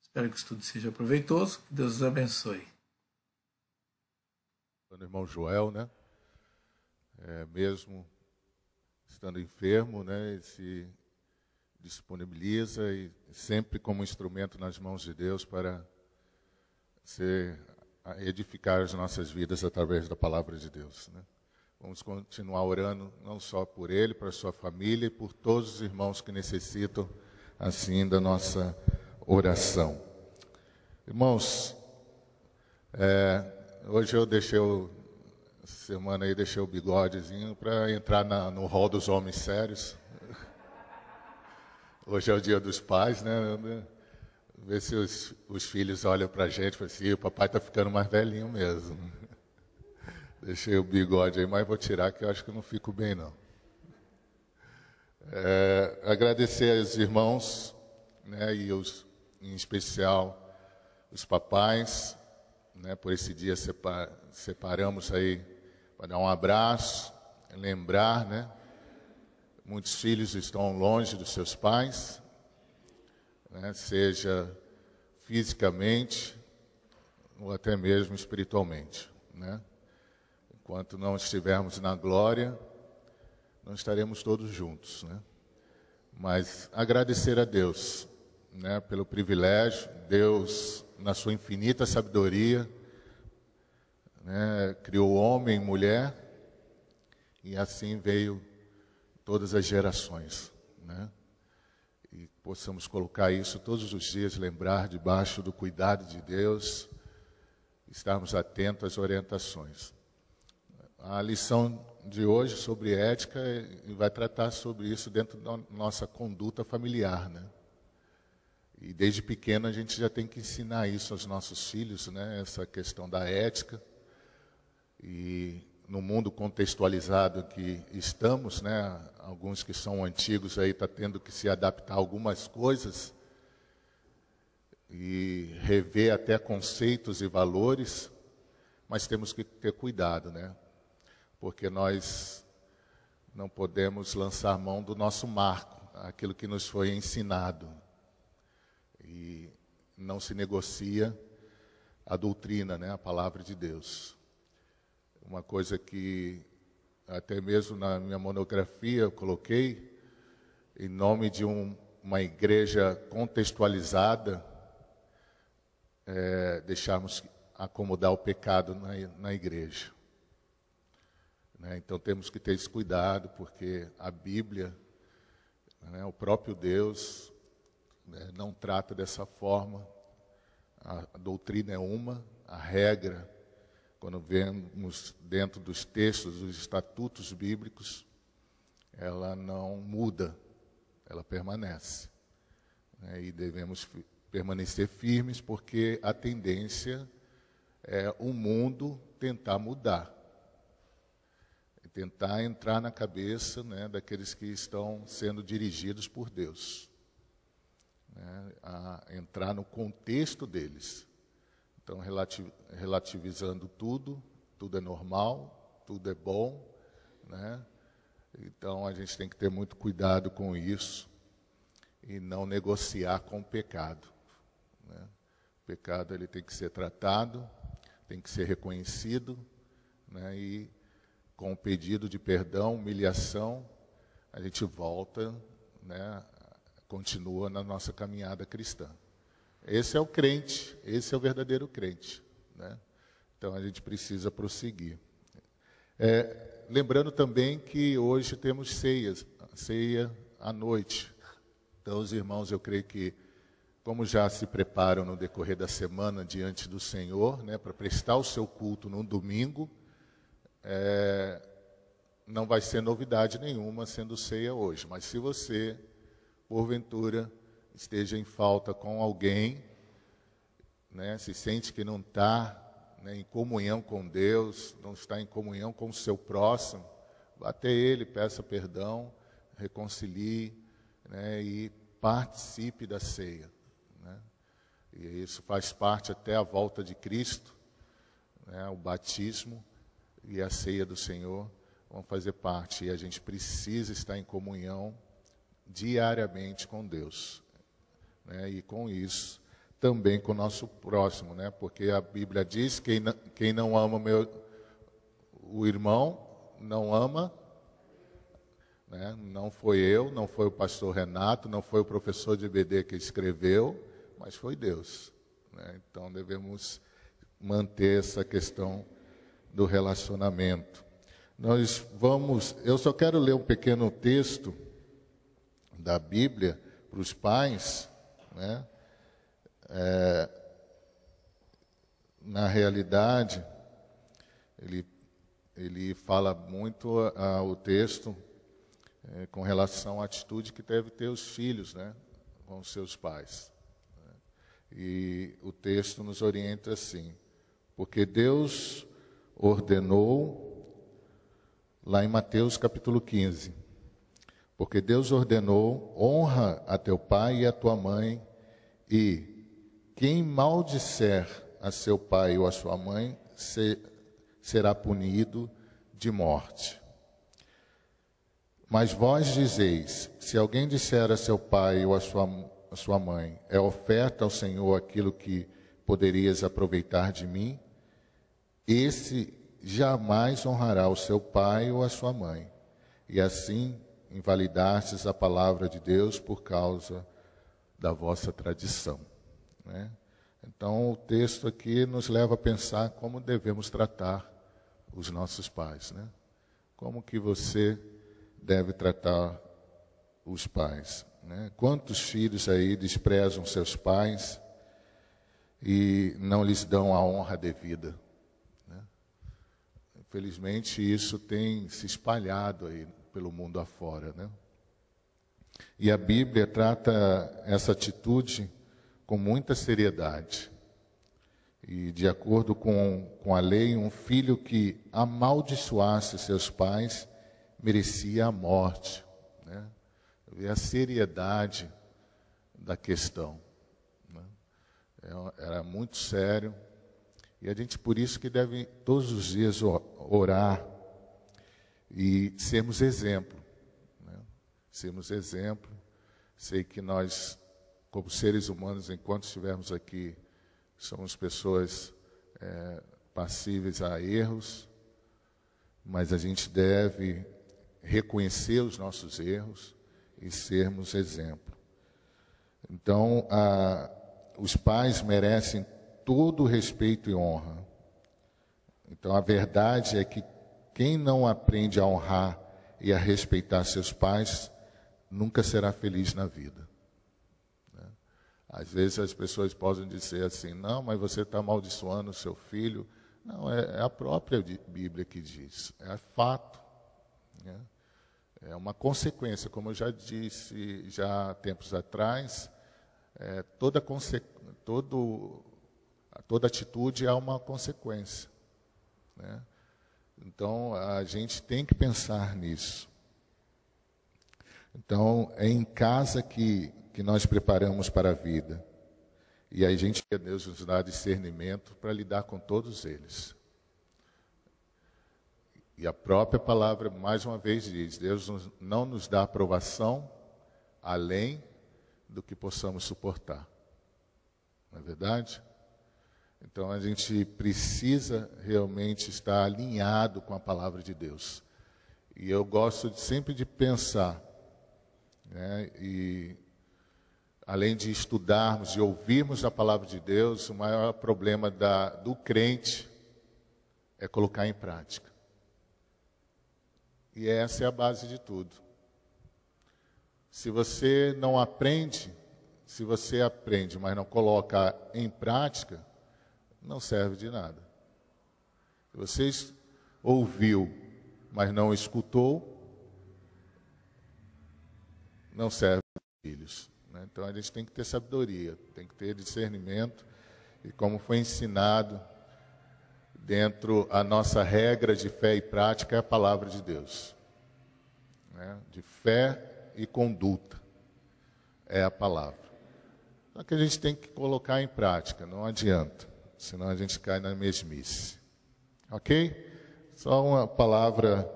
Espero que o estudo seja proveitoso, que Deus os abençoe. O irmão Joel, né? Mesmo estando enfermo, né? Ele se disponibiliza e sempre como instrumento nas mãos de Deus para edificar as nossas vidas através da palavra de Deus, né? Vamos continuar orando não só por ele, para a sua família e por todos os irmãos que necessitam assim da nossa oração. Irmãos, hoje eu deixei semana aí deixei o bigodezinho para entrar no hall dos homens sérios. Hoje é o dia dos pais, né? Ver se os filhos olham para a gente e falam assim, o papai está ficando mais velhinho mesmo. Deixei o bigode aí, mas vou tirar que eu acho que não fico bem, não. Agradecer aos irmãos, né, e em especial os papais, né, por esse dia separamos aí para dar um abraço, lembrar, né? Muitos filhos estão longe dos seus pais, né, seja fisicamente ou até mesmo espiritualmente, né? Enquanto não estivermos na glória, não estaremos todos juntos, né? Mas agradecer a Deus, né, pelo privilégio. Deus, na sua infinita sabedoria, né, criou homem e mulher, e assim veio todas as gerações, né? E possamos colocar isso todos os dias, lembrar debaixo do cuidado de Deus, estarmos atentos às orientações. A lição de hoje sobre ética vai tratar sobre isso dentro da nossa conduta familiar, né? E desde pequeno a gente já tem que ensinar isso aos nossos filhos, né? Essa questão da ética. E no mundo contextualizado que estamos, né? Alguns que são antigos aí estão tendo que se adaptar a algumas coisas e rever até conceitos e valores, mas temos que ter cuidado, né? Porque nós não podemos lançar mão do nosso marco, aquilo que nos foi ensinado. E não se negocia a doutrina, né? A palavra de Deus. Uma coisa que até mesmo na minha monografia eu coloquei, em nome de uma igreja contextualizada, deixarmos acomodar o pecado na igreja. Né? Então temos que ter esse cuidado, porque a Bíblia, né, o próprio Deus, né, não trata dessa forma. A doutrina é uma, a regra, quando vemos dentro dos textos, dos estatutos bíblicos, ela não muda, ela permanece. Né? E devemos permanecer firmes, porque a tendência é o mundo tentar mudar. Tentar entrar na cabeça, né, daqueles que estão sendo dirigidos por Deus. Né, a entrar no contexto deles. Então, relativizando tudo é normal, tudo é bom, né? Então, a gente tem que ter muito cuidado com isso e não negociar com o pecado. Né? O pecado ele tem que ser tratado, tem que ser reconhecido, né? E com o pedido de perdão, humilhação, a gente volta, né, continua na nossa caminhada cristã. Esse é o crente, esse é o verdadeiro crente, né? Então a gente precisa prosseguir. Lembrando também que hoje temos ceia à noite. Então os irmãos, eu creio que, como já se preparam no decorrer da semana diante do Senhor, né, para prestar o seu culto no domingo, não vai ser novidade nenhuma sendo ceia hoje. Mas se você, porventura, esteja em falta com alguém, né, se sente que não está, né, em comunhão com Deus, não está em comunhão com o seu próximo, vá até ele, peça perdão, reconcilie, né, e participe da ceia. Né? E isso faz parte até a volta de Cristo, né, o batismo. e a ceia do Senhor vão fazer parte. E a gente precisa estar em comunhão diariamente com Deus, né? E com isso também com o nosso próximo, né? Porque a Bíblia diz que quem não ama o irmão não ama, né? Não foi eu, não foi o pastor Renato, não foi o professor de EBD que escreveu, mas foi Deus, né? Então devemos manter essa questão do relacionamento. Eu só quero ler um pequeno texto da Bíblia para os pais, né? Na realidade, ele fala muito o texto com relação à atitude que deve ter os filhos, né, com os seus pais. E o texto nos orienta assim: porque Deus ordenou, lá em Mateus capítulo 15, porque Deus ordenou, honra a teu pai e a tua mãe, e quem maldisser a seu pai ou a sua mãe será punido de morte. Mas vós dizeis, se alguém disser a seu pai ou a sua mãe, é oferta ao Senhor aquilo que poderias aproveitar de mim, esse jamais honrará o seu pai ou a sua mãe, e assim invalidastes a palavra de Deus por causa da vossa tradição, né? Então o texto aqui nos leva a pensar como devemos tratar os nossos pais, né? Como que você deve tratar os pais, né? Quantos filhos aí desprezam seus pais e não lhes dão a honra devida, né? Infelizmente isso tem se espalhado aí pelo mundo afora, né? E a Bíblia trata essa atitude com muita seriedade. E de acordo com a lei, um filho que amaldiçoasse seus pais merecia a morte, né? Ver a seriedade da questão, né? Era muito sério. E a gente, por isso que deve todos os dias orar e sermos exemplo, né? Sermos exemplo. Sei que nós, como seres humanos, enquanto estivermos aqui, somos pessoas passíveis a erros, mas a gente deve reconhecer os nossos erros e sermos exemplo. Então, os pais merecem todo o respeito e honra. Então, a verdade é que quem não aprende a honrar e a respeitar seus pais nunca será feliz na vida. Às vezes as pessoas podem dizer assim, não, mas você está amaldiçoando o seu filho. Não, é a própria Bíblia que diz, é fato, né? É uma consequência, como eu já disse já há tempos atrás, toda atitude há uma consequência, né? Então a gente tem que pensar nisso. Então é em casa que nós preparamos para a vida. E aí Deus nos dá discernimento para lidar com todos eles. E a própria palavra, mais uma vez, diz, Deus não nos dá aprovação além do que possamos suportar. Não é verdade? Então a gente precisa realmente estar alinhado com a palavra de Deus. E eu gosto sempre de pensar, né, e além de estudarmos e ouvirmos a palavra de Deus, o maior problema do crente é colocar em prática. E essa é a base de tudo. Se você não aprende, se você aprende, mas não coloca em prática, não serve de nada. Se você ouviu, mas não escutou, não serve para filhos. Então a gente tem que ter sabedoria, tem que ter discernimento, e como foi ensinado, dentro a nossa regra de fé e prática é a palavra de Deus, né? De fé e conduta é a palavra. Só que a gente tem que colocar em prática, não adianta, senão a gente cai na mesmice. Ok? Só uma palavra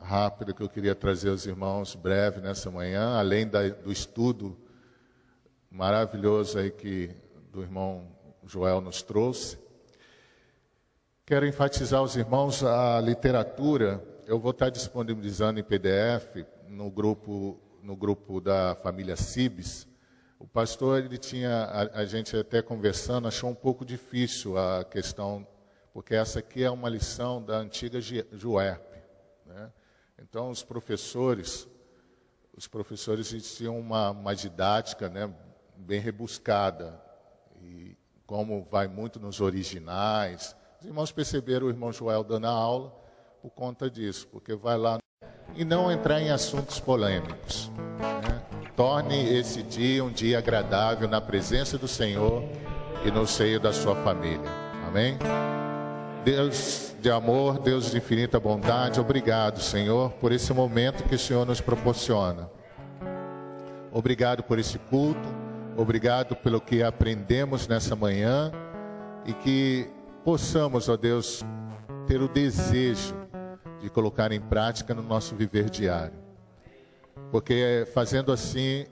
rápida que eu queria trazer aos irmãos, breve nessa manhã, além do estudo maravilhoso aí que do irmão Joel nos trouxe. Quero enfatizar aos irmãos a literatura. Eu vou estar disponibilizando em PDF no grupo da família Cibes. O pastor, ele tinha, a gente até conversando, achou um pouco difícil a questão, porque essa aqui é uma lição da antiga JUERP, né? Então, os professores eles tinham uma didática, né, bem rebuscada, e como vai muito nos originais, os irmãos perceberam o irmão Joel dando a aula por conta disso, porque vai lá e não entrar em assuntos polêmicos, né? Torne esse dia um dia agradável na presença do Senhor e no seio da sua família. Amém? Deus de amor, Deus de infinita bondade, obrigado, Senhor, por esse momento que o Senhor nos proporciona. Obrigado por esse culto, obrigado pelo que aprendemos nessa manhã e que possamos, ó Deus, ter o desejo de colocar em prática no nosso viver diário. Porque fazendo assim,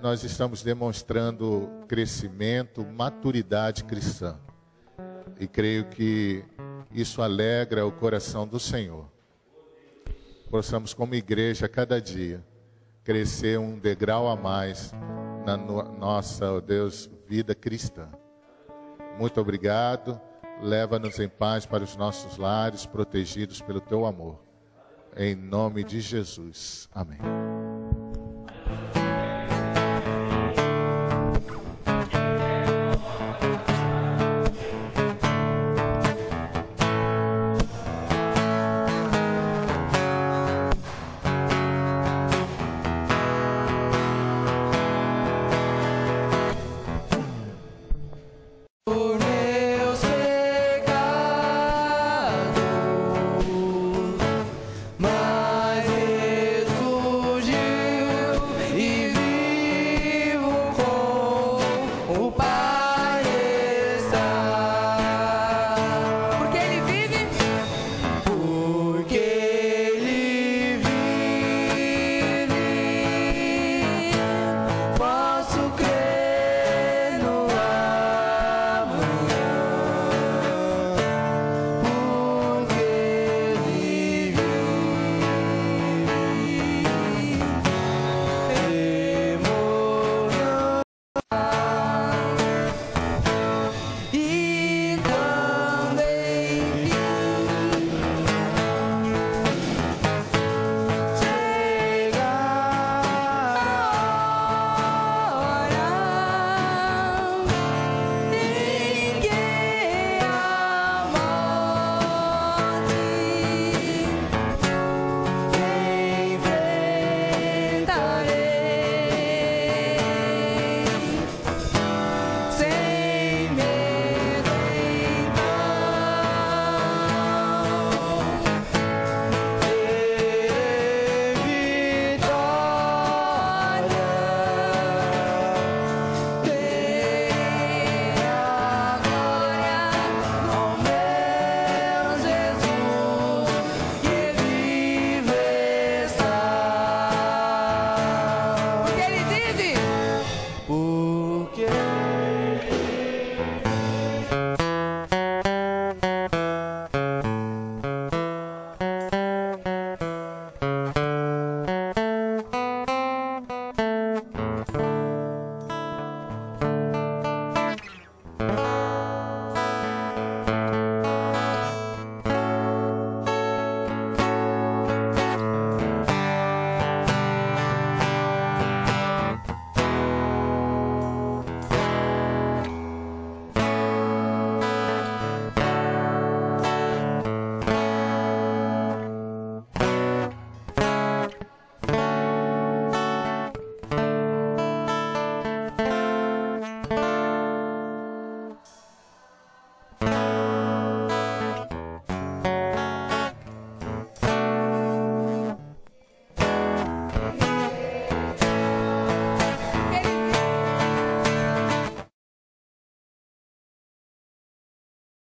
nós estamos demonstrando crescimento, maturidade cristã. E creio que isso alegra o coração do Senhor. Possamos, como igreja, cada dia, crescer um degrau a mais na nossa, ó Deus, vida cristã. Muito obrigado. Leva-nos em paz para os nossos lares, protegidos pelo teu amor. Em nome de Jesus. Amém.